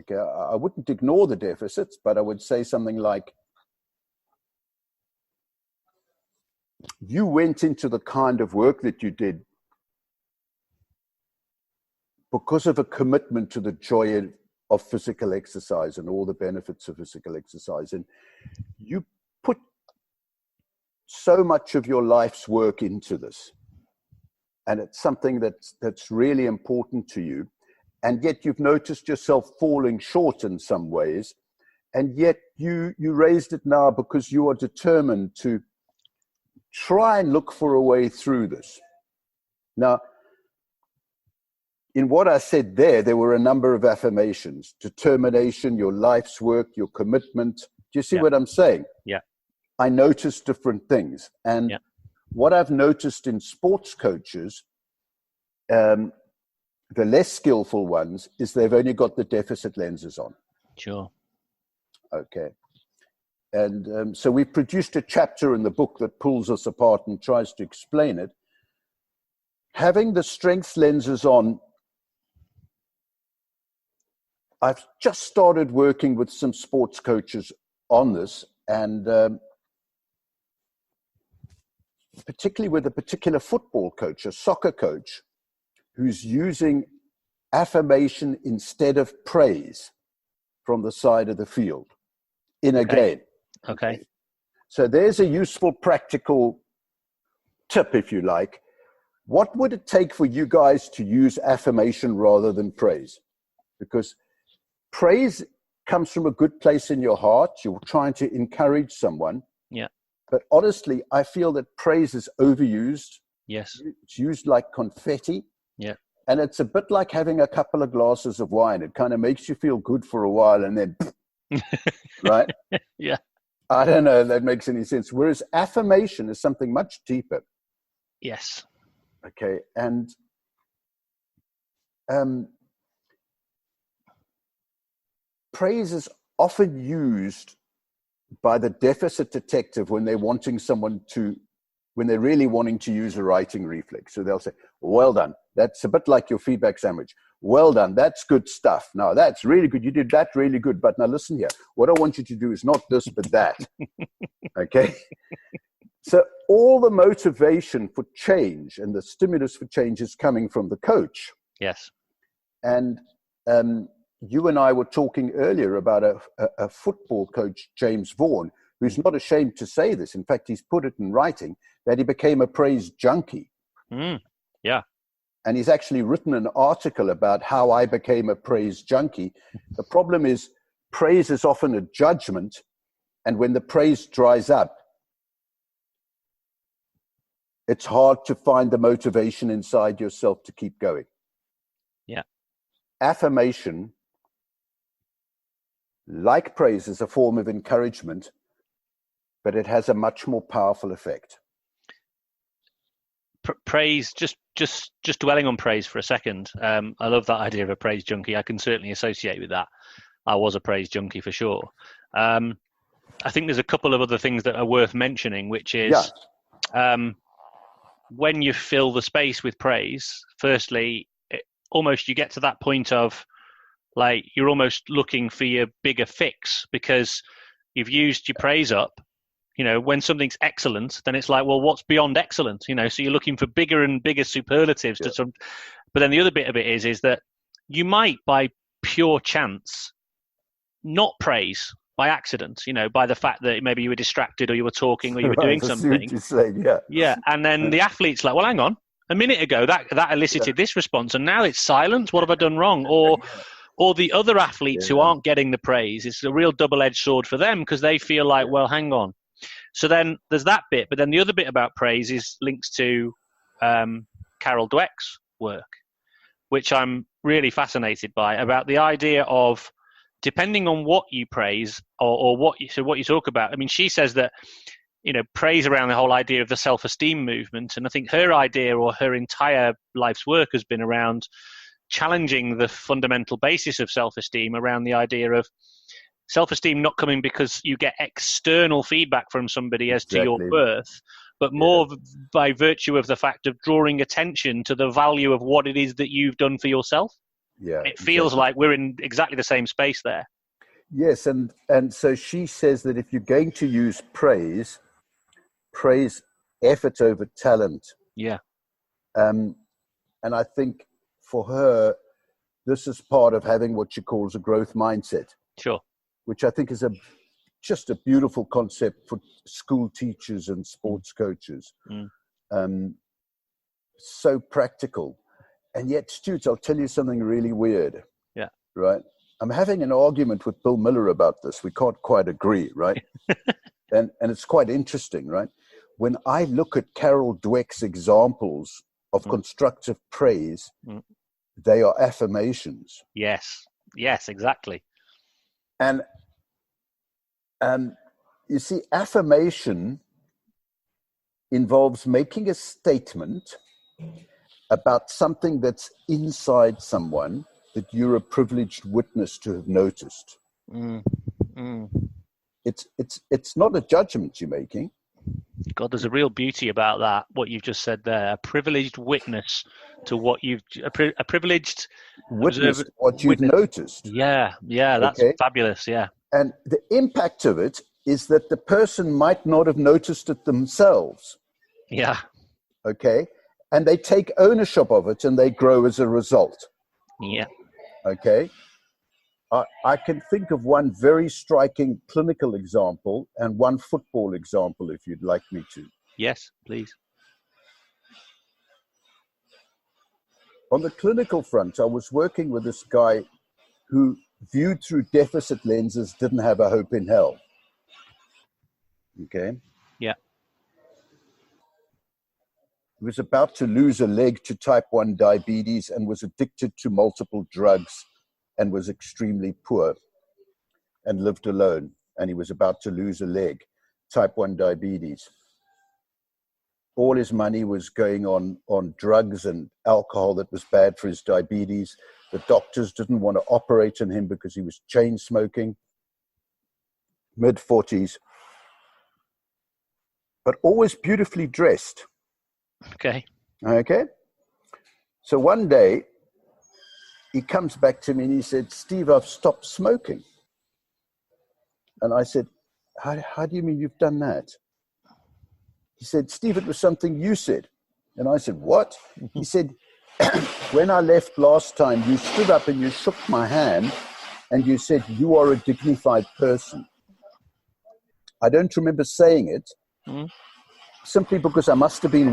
Okay. I wouldn't ignore the deficits, but I would say something like, you went into the kind of work that you did because of a commitment to the joy of physical exercise and all the benefits of physical exercise. And you put so much of your life's work into this. And it's something that's really important to you. And yet you've noticed yourself falling short in some ways. And yet you raised it now because you are determined to try and look for a way through this. Now, in what I said there were a number of affirmations: determination, your life's work, your commitment. Do you see what I'm saying? Yeah. I noticed different things. And what I've noticed in sports coaches, the less skillful ones, is they've only got the deficit lenses on. Sure. Okay. And so we've produced a chapter in the book that pulls us apart and tries to explain it. Having the strengths lenses on, I've just started working with some sports coaches on this, and particularly with a particular football coach, a soccer coach, who's using affirmation instead of praise from the side of the field in a game. Okay. So there's a useful practical tip, if you like. What would it take for you guys to use affirmation rather than praise? Because praise comes from a good place in your heart. You're trying to encourage someone. Yeah. But honestly, I feel that praise is overused. Yes. It's used like confetti. Yeah. And it's a bit like having a couple of glasses of wine. It kind of makes you feel good for a while and then, right? Yeah. I don't know if that makes any sense. Whereas affirmation is something much deeper. Yes. Okay. And praise is often used by the deficit detective when they're really wanting to use a writing reflex. So they'll say, well done. That's a bit like your feedback sandwich. Well done. That's good stuff. Now that's really good. You did that really good. But now listen here. What I want you to do is not this, but that. Okay. So all the motivation for change and the stimulus for change is coming from the coach. Yes. And you and I were talking earlier about a football coach, James Vaughan, who's not ashamed to say this. In fact, he's put it in writing that he became a praise junkie. Yeah. And he's actually written an article about how I became a praise junkie. The problem is praise is often a judgment. And when the praise dries up, it's hard to find the motivation inside yourself to keep going. Yeah. Affirmation, like praise, is a form of encouragement, but it has a much more powerful effect. Praise, just dwelling on praise for a second. I love that idea of a praise junkie. I can certainly associate with that. I was a praise junkie for sure. I think there's a couple of other things that are worth mentioning, which is when you fill the space with praise, firstly, almost you get to that point of like you're almost looking for your bigger fix because you've used your praise up. You know, when something's excellent, then it's like, well, what's beyond excellent? You know, so you're looking for bigger and bigger superlatives to some. But then the other bit of it is that you might, by pure chance, not praise by accident. You know, by the fact that maybe you were distracted or you were talking or you were doing something. Yeah, and then the athlete's like, well, hang on, a minute ago that elicited this response, and now it's silence. What have I done wrong? Or the other athletes who aren't getting the praise, it's a real double-edged sword for them because they feel like, well, hang on. So then there's that bit, but then the other bit about praise is links to Carol Dweck's work, which I'm really fascinated by, about the idea of depending on what you praise or what you talk about. I mean, she says that, praise around the whole idea of the self-esteem movement. And I think her idea or her entire life's work has been around challenging the fundamental basis of self-esteem, around the idea of self-esteem not coming because you get external feedback from somebody as to your worth, but more by virtue of the fact of drawing attention to the value of what it is that you've done for yourself. Yeah, it feels like we're in exactly the same space there. Yes, and so she says that if you're going to use praise effort over talent. Yeah. And I think for her, this is part of having what she calls a growth mindset. Sure. Which I think is just a beautiful concept for school teachers and sports coaches. So practical. And yet, Stuart, I'll tell you something really weird. Yeah. Right? I'm having an argument with Bill Miller about this. We can't quite agree, right? and it's quite interesting, right? When I look at Carol Dweck's examples of constructive praise, they are affirmations. Yes, exactly. And you see, affirmation involves making a statement about something that's inside someone that you're a privileged witness to have noticed. It's not a judgment you're making. God, there's a real beauty about that, what you've just said there. A privileged witness to what you've... A privileged... Witness what you've noticed. Yeah, that's fabulous, yeah. And the impact of it is that the person might not have noticed it themselves. Yeah. Okay? And they take ownership of it and they grow as a result. Yeah. Okay? I can think of one very striking clinical example and one football example, if you'd like me to. Yes, please. On the clinical front, I was working with this guy who, viewed through deficit lenses, didn't have a hope in hell. Okay? Yeah. He was about to lose a leg to type 1 diabetes and was addicted to multiple drugs and was extremely poor and lived alone. And he was about to lose a leg, type 1 diabetes. All his money was going on drugs and alcohol that was bad for his diabetes. The doctors didn't want to operate on him because he was chain smoking, mid-40s, but always beautifully dressed. Okay. So one day, he comes back to me and he said, "Steve, I've stopped smoking." And I said, how do you mean you've done that? He said, "Steve, it was something you said." And I said, "What?" He said, "When I left last time, you stood up and you shook my hand and you said, 'You are a dignified person.'" I don't remember saying it, simply because I must have been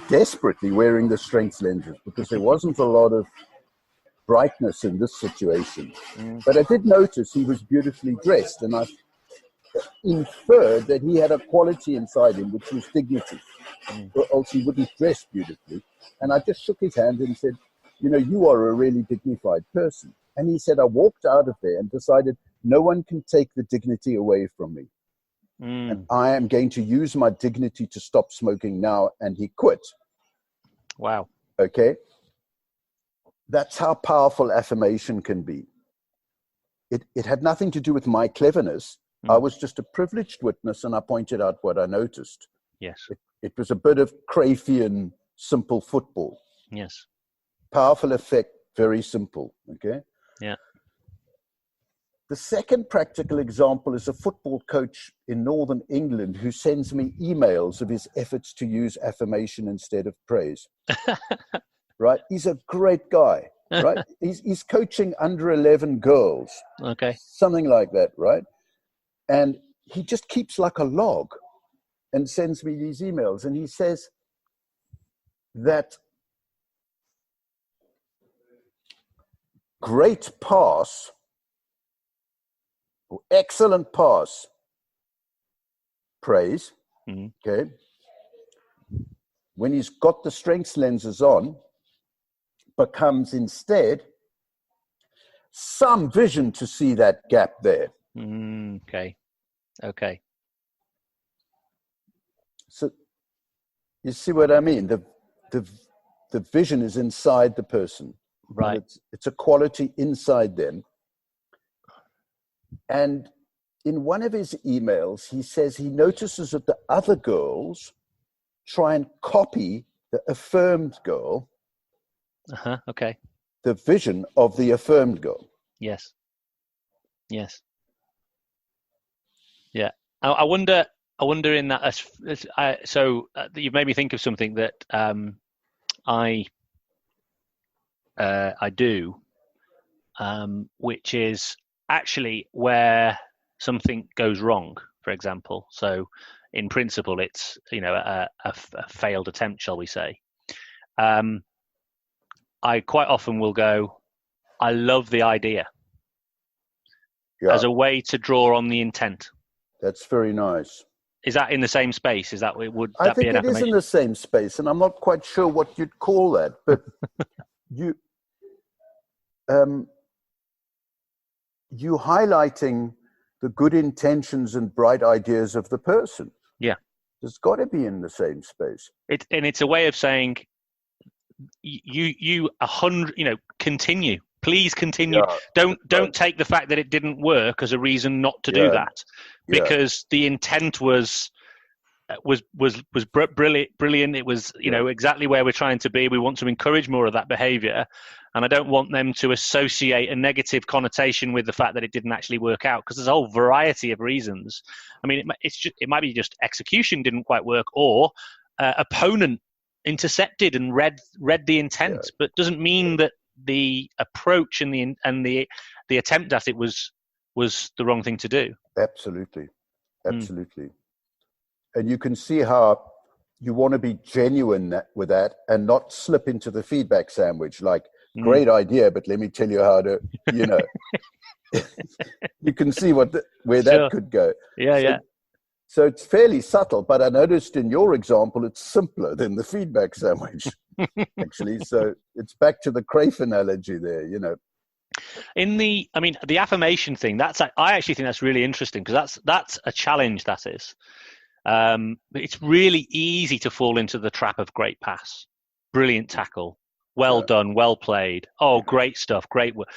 desperately wearing the strength lenses, because there wasn't a lot of brightness in this situation. But I did notice he was beautifully dressed, and I inferred that he had a quality inside him, which was dignity, or else he wouldn't dress beautifully. And I just shook his hand and said, "You are a really dignified person." And he said, "I walked out of there and decided no one can take the dignity away from me. And I am going to use my dignity to stop smoking now." And he quit. Wow. Okay? That's how powerful affirmation can be. It had nothing to do with my cleverness. I was just a privileged witness, and I pointed out what I noticed. Yes. It was a bit of Cruyffian simple football. Yes. Powerful effect, very simple. Okay? Yeah. The second practical example is a football coach in Northern England who sends me emails of his efforts to use affirmation instead of praise. Right? He's a great guy, right? He's coaching under 11 girls. Okay. Something like that, right? And he just keeps like a log and sends me these emails. And he says that great pass, or excellent pass, praise, okay? When he's got the strengths lenses on, becomes instead some vision to see that gap there. Okay. So you see what I mean? The vision is inside the person. Right. It's a quality inside them. And in one of his emails, he says he notices that the other girls try and copy the affirmed girl. Okay. The vision of the affirmed girl. Yes. Yeah. I wonder in that. You've made me think of something that I do, which is actually where something goes wrong. For example, so in principle, it's a failed attempt, shall we say? I quite often will go, I love the idea, as a way to draw on the intent. That's very nice. Is that in the same space? I think it is in the same space, and I'm not quite sure what you'd call that, but you highlighting the good intentions and bright ideas of the person. Yeah. It's got to be in the same space. It's a way of saying, you 100, continue. Please continue. Yeah. Don't take the fact that it didn't work as a reason not to do that, because the intent was brilliant. It was exactly where we're trying to be. We want to encourage more of that behavior, and I don't want them to associate a negative connotation with the fact that it didn't actually work out, because there's a whole variety of reasons. I mean, it might be just execution didn't quite work, or opponent intercepted and read the intent, but doesn't mean that the approach and the attempt at it was the wrong thing to do. Absolutely. And you can see how you want to be genuine with that and not slip into the feedback sandwich, like, great idea, but let me tell you how to, you can see where that could go. So it's fairly subtle, but I noticed in your example, it's simpler than the feedback sandwich, actually. So it's back to the Cruyff analogy there, The affirmation thing, I actually think that's really interesting, because that's a challenge, that is. It's really easy to fall into the trap of great pass, brilliant tackle, well done, well played. Oh, great stuff, great work.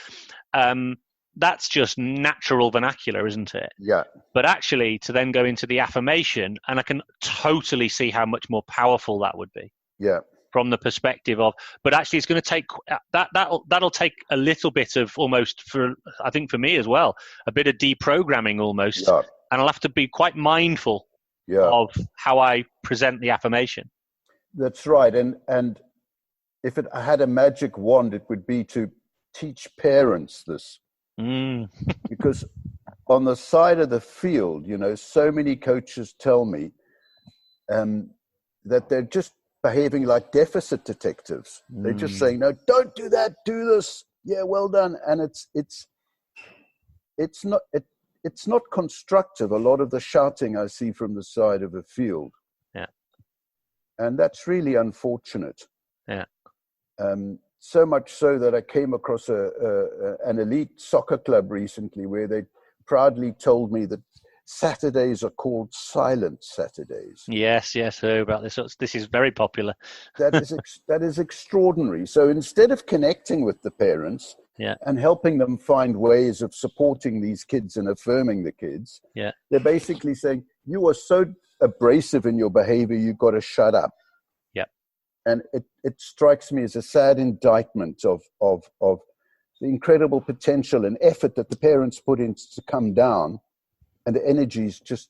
That's just natural vernacular, isn't it? Yeah. But actually, to then go into the affirmation, and I can totally see how much more powerful that would be. Yeah. From the perspective of, but actually, it's going to take that'll take a little bit of almost, I think for me as well, a bit of deprogramming almost, and I'll have to be quite mindful of how I present the affirmation. That's right, and if I had a magic wand, it would be to teach parents this. Because on the side of the field, so many coaches tell me that they're just behaving like deficit detectives. They're just saying, no, don't do that, do this. Yeah, well done. And it's not constructive, a lot of the shouting I see from the side of the field. Yeah. And that's really unfortunate. Yeah. So much so that I came across an elite soccer club recently where they proudly told me that Saturdays are called silent Saturdays. Yes, heard about this. This is very popular. That is extraordinary. So instead of connecting with the parents and helping them find ways of supporting these kids and affirming the kids, they're basically saying, you are so abrasive in your behavior, you've got to shut up. And it strikes me as a sad indictment of the incredible potential and effort that the parents put in to come down, and the energy is just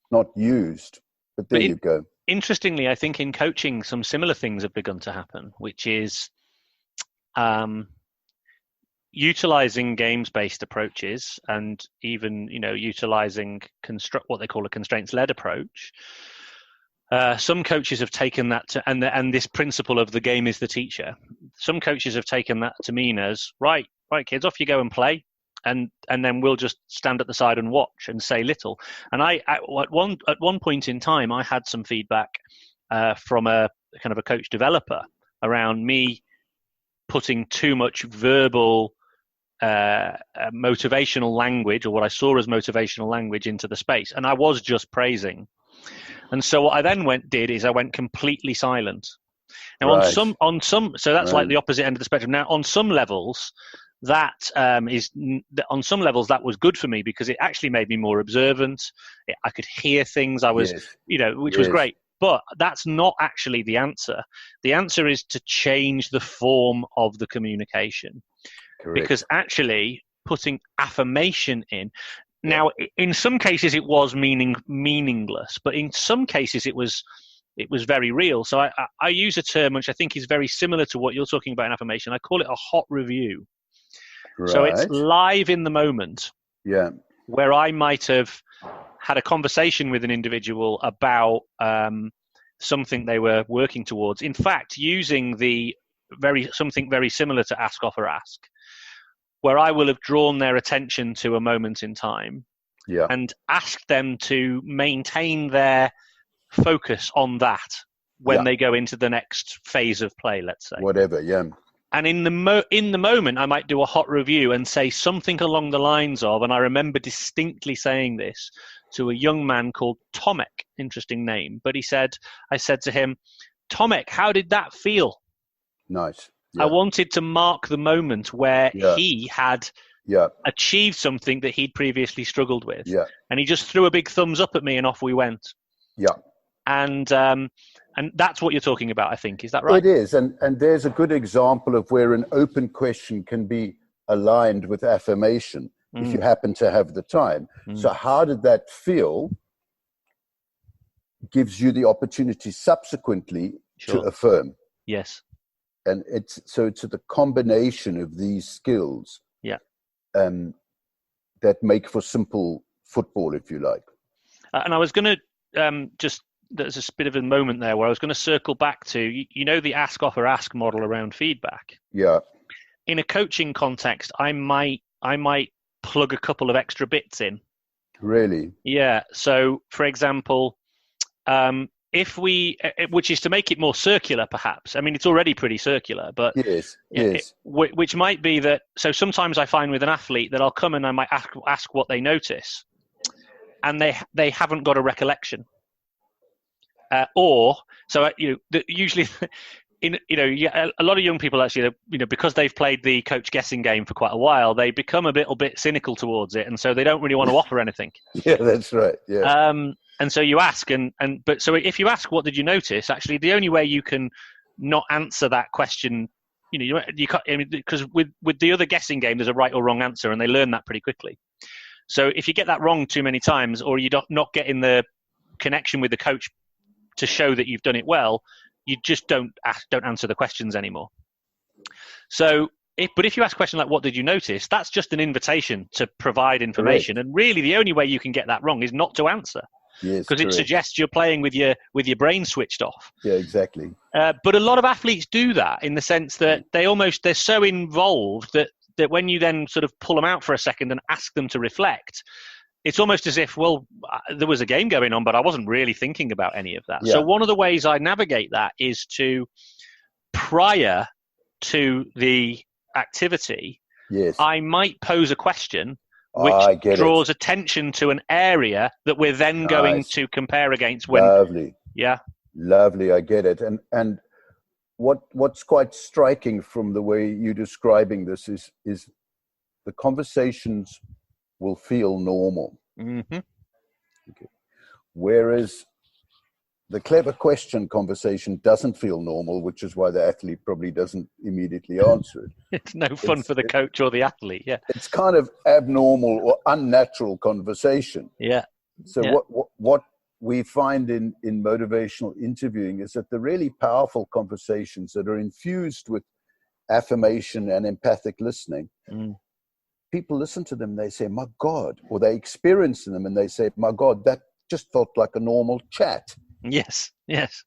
not used. But there you go. Interestingly, I think in coaching, some similar things have begun to happen, which is utilizing games-based approaches, and even utilizing what they call a constraints-led approach. Some coaches have taken that and this principle of the game is the teacher. Some coaches have taken that to mean as right kids, off you go and play, and then we'll just stand at the side and watch and say little. And at one point in time, I had some feedback from a kind of a coach developer around me putting too much verbal motivational language, or what I saw as motivational language, into the space, and I was just praising. And so what I then did is I went completely silent. Now Right. so that's like the opposite end of the spectrum. Now on some levels, that was good for me, because it actually made me more observant. I could hear things. I was, which was great. But that's not actually the answer. The answer is to change the form of the communication. Correct. Because actually putting affirmation in, now in some cases it was meaningless, but in some cases it was very real. So I use a term which I think is very similar to what you're talking about in affirmation. I call it a hot review. Right. So it's live in the moment. Yeah. Where I might have had a conversation with an individual about something they were working towards. In fact, using something very similar to ask, offer, ask, where I will have drawn their attention to a moment in time and asked them to maintain their focus on that when they go into the next phase of play, let's say. Whatever, yeah. And in the moment, I might do a hot review and say something along the lines of, and I remember distinctly saying this to a young man called Tomek, interesting name, but I said to him, Tomek, how did that feel? Nice. Yeah. I wanted to mark the moment where he had achieved something that he'd previously struggled with. Yeah. And he just threw a big thumbs up at me and off we went. Yeah. And that's what you're talking about, I think. Is that right? It is. And there's a good example of where an open question can be aligned with affirmation if you happen to have the time. So how did that feel? Gives you the opportunity subsequently to affirm. Yes. And it's the combination of these skills that make for simple football, if you like. And I was going to there's a bit of a moment there where I was going to circle back to, the ask, offer, ask model around feedback. Yeah. In a coaching context, I might plug a couple of extra bits in. Really? Yeah. So, for example, which is to make it more circular, perhaps. I mean, it's already pretty circular, but yes. Which might be that. So sometimes I find with an athlete that I'll come and I might ask what they notice, and they haven't got a recollection. Usually, a lot of young people actually, because they've played the coach guessing game for quite a while, they become a little bit cynical towards it, and so they don't really want to offer anything. Yeah, that's right. Yeah. And so you ask, so if you ask, what did you notice? Actually, the only way you can not answer that question, you can't, because with the other guessing game, there's a right or wrong answer, and they learn that pretty quickly. So if you get that wrong too many times, or you not getting the connection with the coach to show that you've done it well, you just don't answer the questions anymore. So, if you ask a question like, what did you notice? That's just an invitation to provide information. Correct. And really the only way you can get that wrong is not to answer. Yes, because it suggests you're playing with your brain switched off. Yeah, exactly. But a lot of athletes do that, in the sense that they're so involved that when you then sort of pull them out for a second and ask them to reflect, it's almost as if, there was a game going on, but I wasn't really thinking about any of that. Yeah. So one of the ways I navigate that is to, prior to the activity, I might pose a question which draws attention to an area that we're then going to compare against. Lovely. Yeah. Lovely, I get it. And what's quite striking from the way you're describing this is the conversations will feel normal. Mm-hmm. Okay. Whereas the clever question conversation doesn't feel normal, which is why the athlete probably doesn't immediately answer it. It's no fun for the coach or the athlete. Yeah. It's kind of abnormal or unnatural conversation. Yeah. So what we find in motivational interviewing is that the really powerful conversations that are infused with affirmation and empathic listening, people listen to them, they say, my God, or they experience them and they say, my God, that just felt like a normal chat. Yes, yes.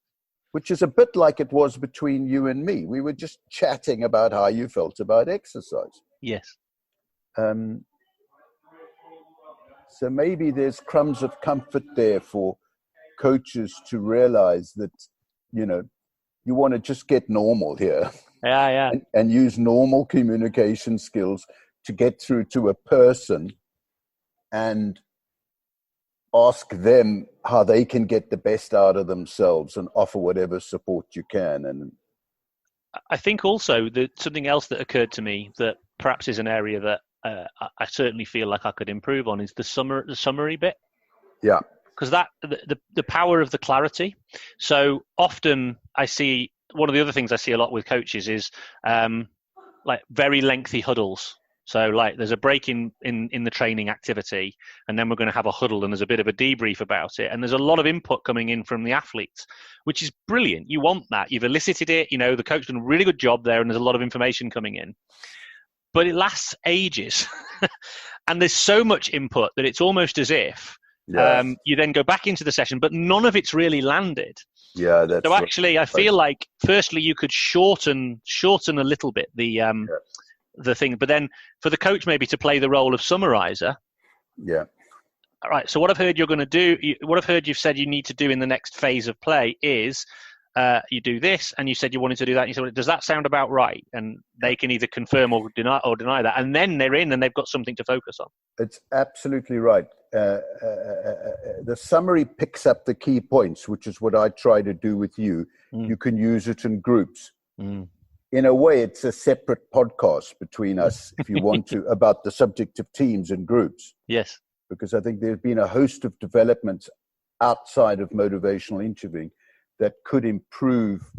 Which is a bit like it was between you and me. We were just chatting about how you felt about exercise. Yes. So maybe there's crumbs of comfort there for coaches to realize that, you want to just get normal here. Yeah. And use normal communication skills to get through to a person and ask them how they can get the best out of themselves and offer whatever support you can. And I think also that something else that occurred to me that perhaps is an area that I certainly feel like I could improve on is the summary bit. Yeah. Because that the power of the clarity. So often I see, one of the other things I see a lot with coaches is like very lengthy huddles. So like there's a break in the training activity, and then we're going to have a huddle and there's a bit of a debrief about it. And there's a lot of input coming in from the athletes, which is brilliant. You want that. You've elicited it. You know, the coach done a really good job there and there's a lot of information coming in. But it lasts ages. And there's so much input that it's almost as if you then go back into the session, but none of it's really landed. Yeah, that's so actually I feel like firstly you could shorten a little bit the thing, but then for the coach maybe to play the role of summarizer. Yeah. All right. So what I've heard you're going to do, what I've heard you've said you need to do in the next phase of play is you do this, and you said you wanted to do that. And you said, does that sound about right? And they can either confirm or deny that, and then they're in and they've got something to focus on. It's absolutely right. The summary picks up the key points, which is what I try to do with you. You can use it in groups. In a way, it's a separate podcast between us, if you want to, about the subject of teams and groups. Yes. Because I think there's been a host of developments outside of motivational interviewing that could improve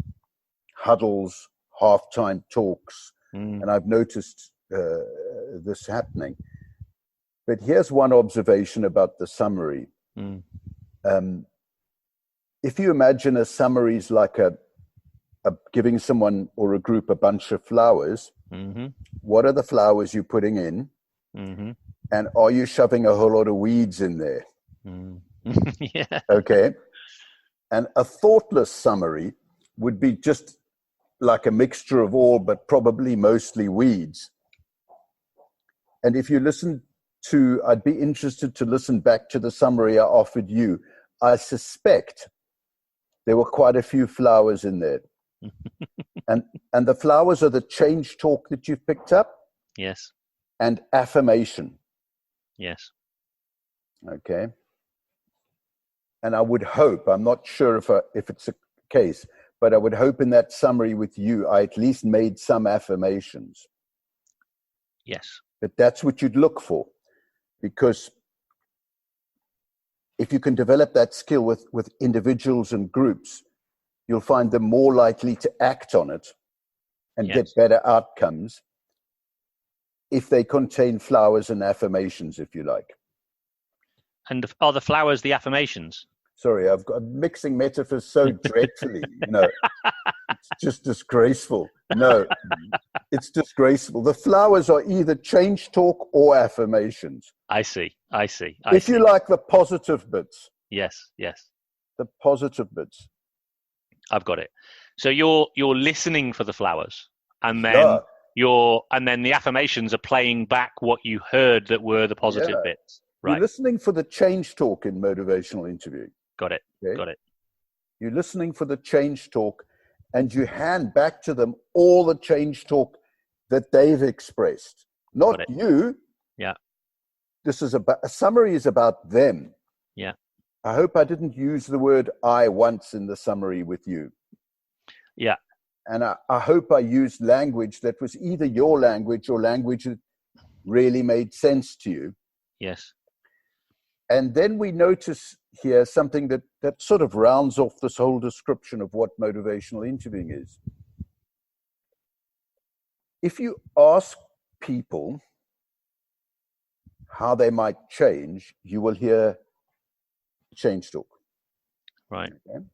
huddles, halftime talks. And I've noticed this happening. But here's one observation about the summary. If you imagine a summary is like giving someone or a group a bunch of flowers, what are the flowers you're putting in? And are you shoving a whole lot of weeds in there? Yeah. Okay. And a thoughtless summary would be just like a mixture of all, but probably mostly weeds. And if you listen I'd be interested to listen back to the summary I offered you. I suspect there were quite a few flowers in there. and the flowers are the change talk that you've picked up. Yes. And affirmation. Yes. Okay. And I would hope, I'm not sure if it's a case, but I would hope in that summary with you, I at least made some affirmations. Yes. But that's what you'd look for. Because if you can develop that skill with individuals and groups, you'll find them more likely to act on it and get better outcomes if they contain flowers and affirmations, if you like. And are the flowers the affirmations? Sorry, I'm mixing metaphors so dreadfully. It's just disgraceful. No, it's disgraceful. The flowers are either change talk or affirmations. I see. If you like the positive bits. Yes. The positive bits. I've got it. So you're listening for the flowers, and then the affirmations are playing back what you heard that were the positive bits. Right. You're listening for the change talk in motivational interviewing. Got it. Okay? Got it. You're listening for the change talk, and you hand back to them all the change talk that they've expressed. Not you. Yeah. This is a summary is about them. Yeah. I hope I didn't use the word I once in the summary with you. Yeah. And I hope I used language that was either your language or language that really made sense to you. Yes. And then we notice here something that sort of rounds off this whole description of what motivational interviewing is. If you ask people how they might change, you will hear change talk. Right. Okay?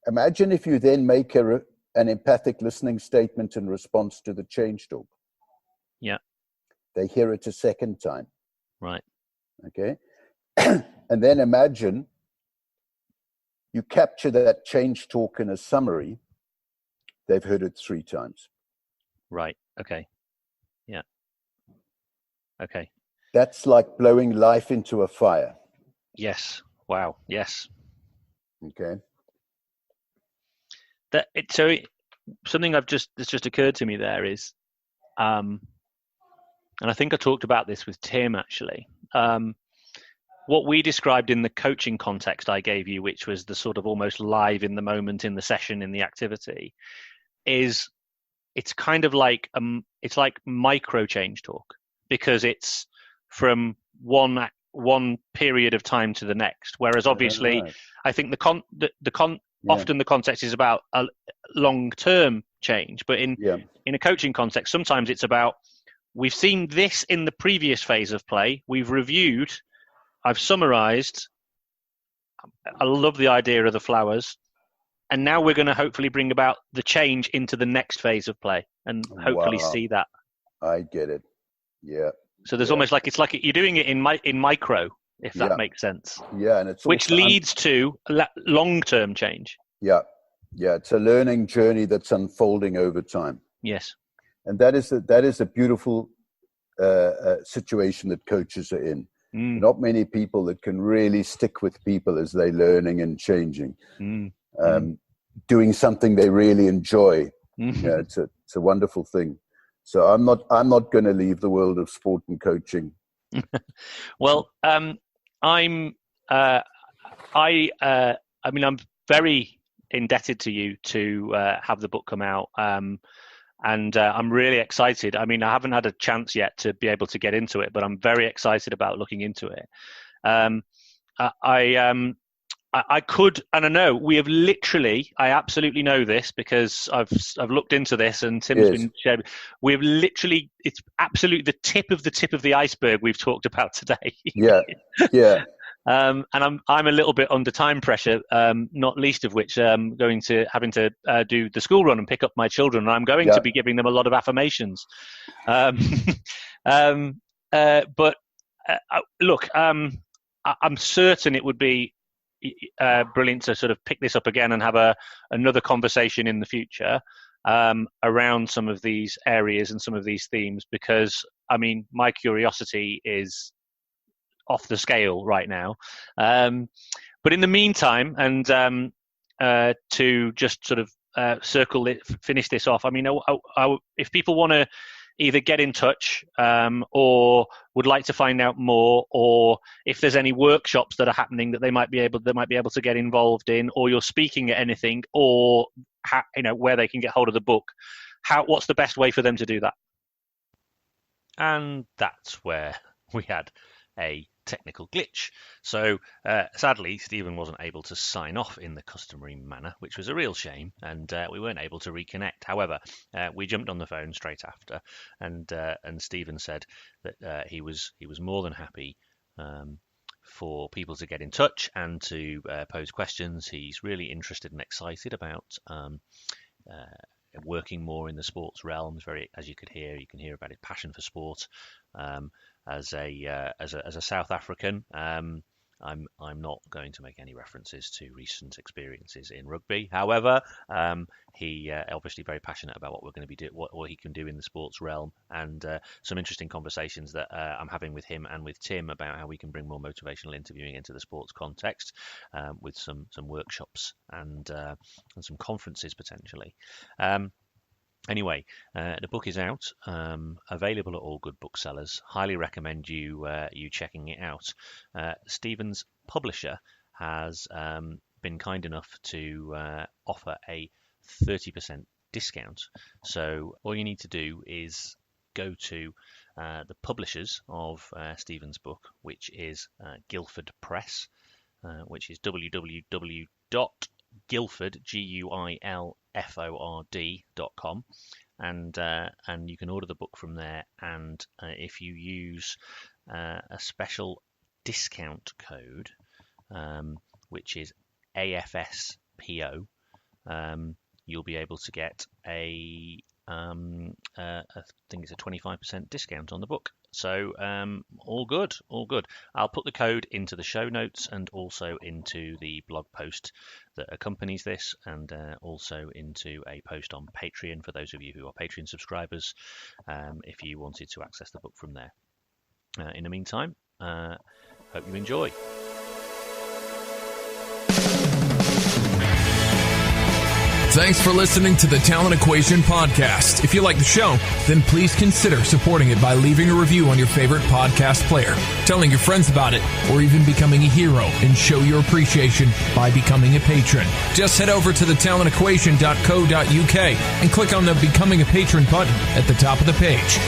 Imagine if you then make an empathic listening statement in response to the change talk. Yeah. They hear it a second time. Right. Okay. And then imagine you capture that change talk in a summary. They've heard it 3 times. Right. Okay. Yeah. Okay. That's like blowing life into a fire. Yes. Wow. Yes. Okay. So something that's just occurred to me there is, and I think I talked about this with Tim actually. What we described in the coaching context I gave you, which was the sort of almost live in the moment, in the session, in the activity, it's kind of like it's like micro change talk, because it's from one period of time to the next. Whereas obviously, I think often the context is about a long-term change, but in a coaching context, sometimes it's about, we've seen this in the previous phase of play, we've reviewed, I've summarized, I love the idea of the flowers, and now we're going to hopefully bring about the change into the next phase of play and hopefully see that. I get it. Yeah. So there's almost like, it's like you're doing it in micro, if that makes sense. Yeah, and it's which leads to long-term change. Yeah, it's a learning journey that's unfolding over time. Yes, and that is a beautiful situation that coaches are in. Not many people that can really stick with people as they're learning and changing, doing something they really enjoy. Yeah, it's a wonderful thing. So I'm not going to leave the world of sport and coaching. Well, I'm very indebted to you to have the book come out, and I'm really excited. I mean, I haven't had a chance yet to be able to get into it, but I'm very excited about looking into it. I could, and I know we have literally, I absolutely know this because I've looked into this, and Tim's been sharing. We've literally, it's absolutely the tip of the iceberg we've talked about today. Yeah. And I'm a little bit under time pressure, not least of which having to do the school run and pick up my children, and I'm going to be giving them a lot of affirmations. Look, I'm certain it would be brilliant to sort of pick this up again and have another conversation in the future around some of these areas and some of these themes, because I mean, my curiosity is off the scale right now. But in the meantime, and to just sort of finish this off, I mean, if people want to either get in touch or would like to find out more, or if there's any workshops that are happening that they might be able to get involved in, or you're speaking at anything, or where they can get hold of the book, what's the best way for them to do that? And that's where we had a technical glitch. So sadly, Stephen wasn't able to sign off in the customary manner, which was a real shame, and we weren't able to reconnect. However, we jumped on the phone straight after, and Stephen said that he was more than happy for people to get in touch and to pose questions. He's really interested and excited about working more in the sports realms. As you can hear about his passion for sport. As a South African, I'm not going to make any references to recent experiences in rugby. However, he obviously very passionate about what we're going to be doing, what he can do in the sports realm, and some interesting conversations that I'm having with him and with Tim about how we can bring more motivational interviewing into the sports context, with some workshops and some conferences potentially. Anyway, the book is out, available at all good booksellers. Highly recommend you checking it out. Stephen's publisher has been kind enough to offer a 30% discount. So all you need to do is go to the publishers of Stephen's book, which is Guildford Press, which is www.guildford.com, and you can order the book from there. And if you use a special discount code, which is AFSPO, you'll be able to get I think it's a 25% discount on the book. So all good. I'll put the code into the show notes and also into the blog post that accompanies this, and also into a post on Patreon for those of you who are Patreon subscribers, if you wanted to access the book from there. In the meantime, hope you enjoy. Thanks for listening to the Talent Equation podcast. If you like the show, then please consider supporting it by leaving a review on your favorite podcast player, telling your friends about it, or even becoming a hero and show your appreciation by becoming a patron. Just head over to thetalentequation.co.uk and click on the Becoming a Patron button at the top of the page.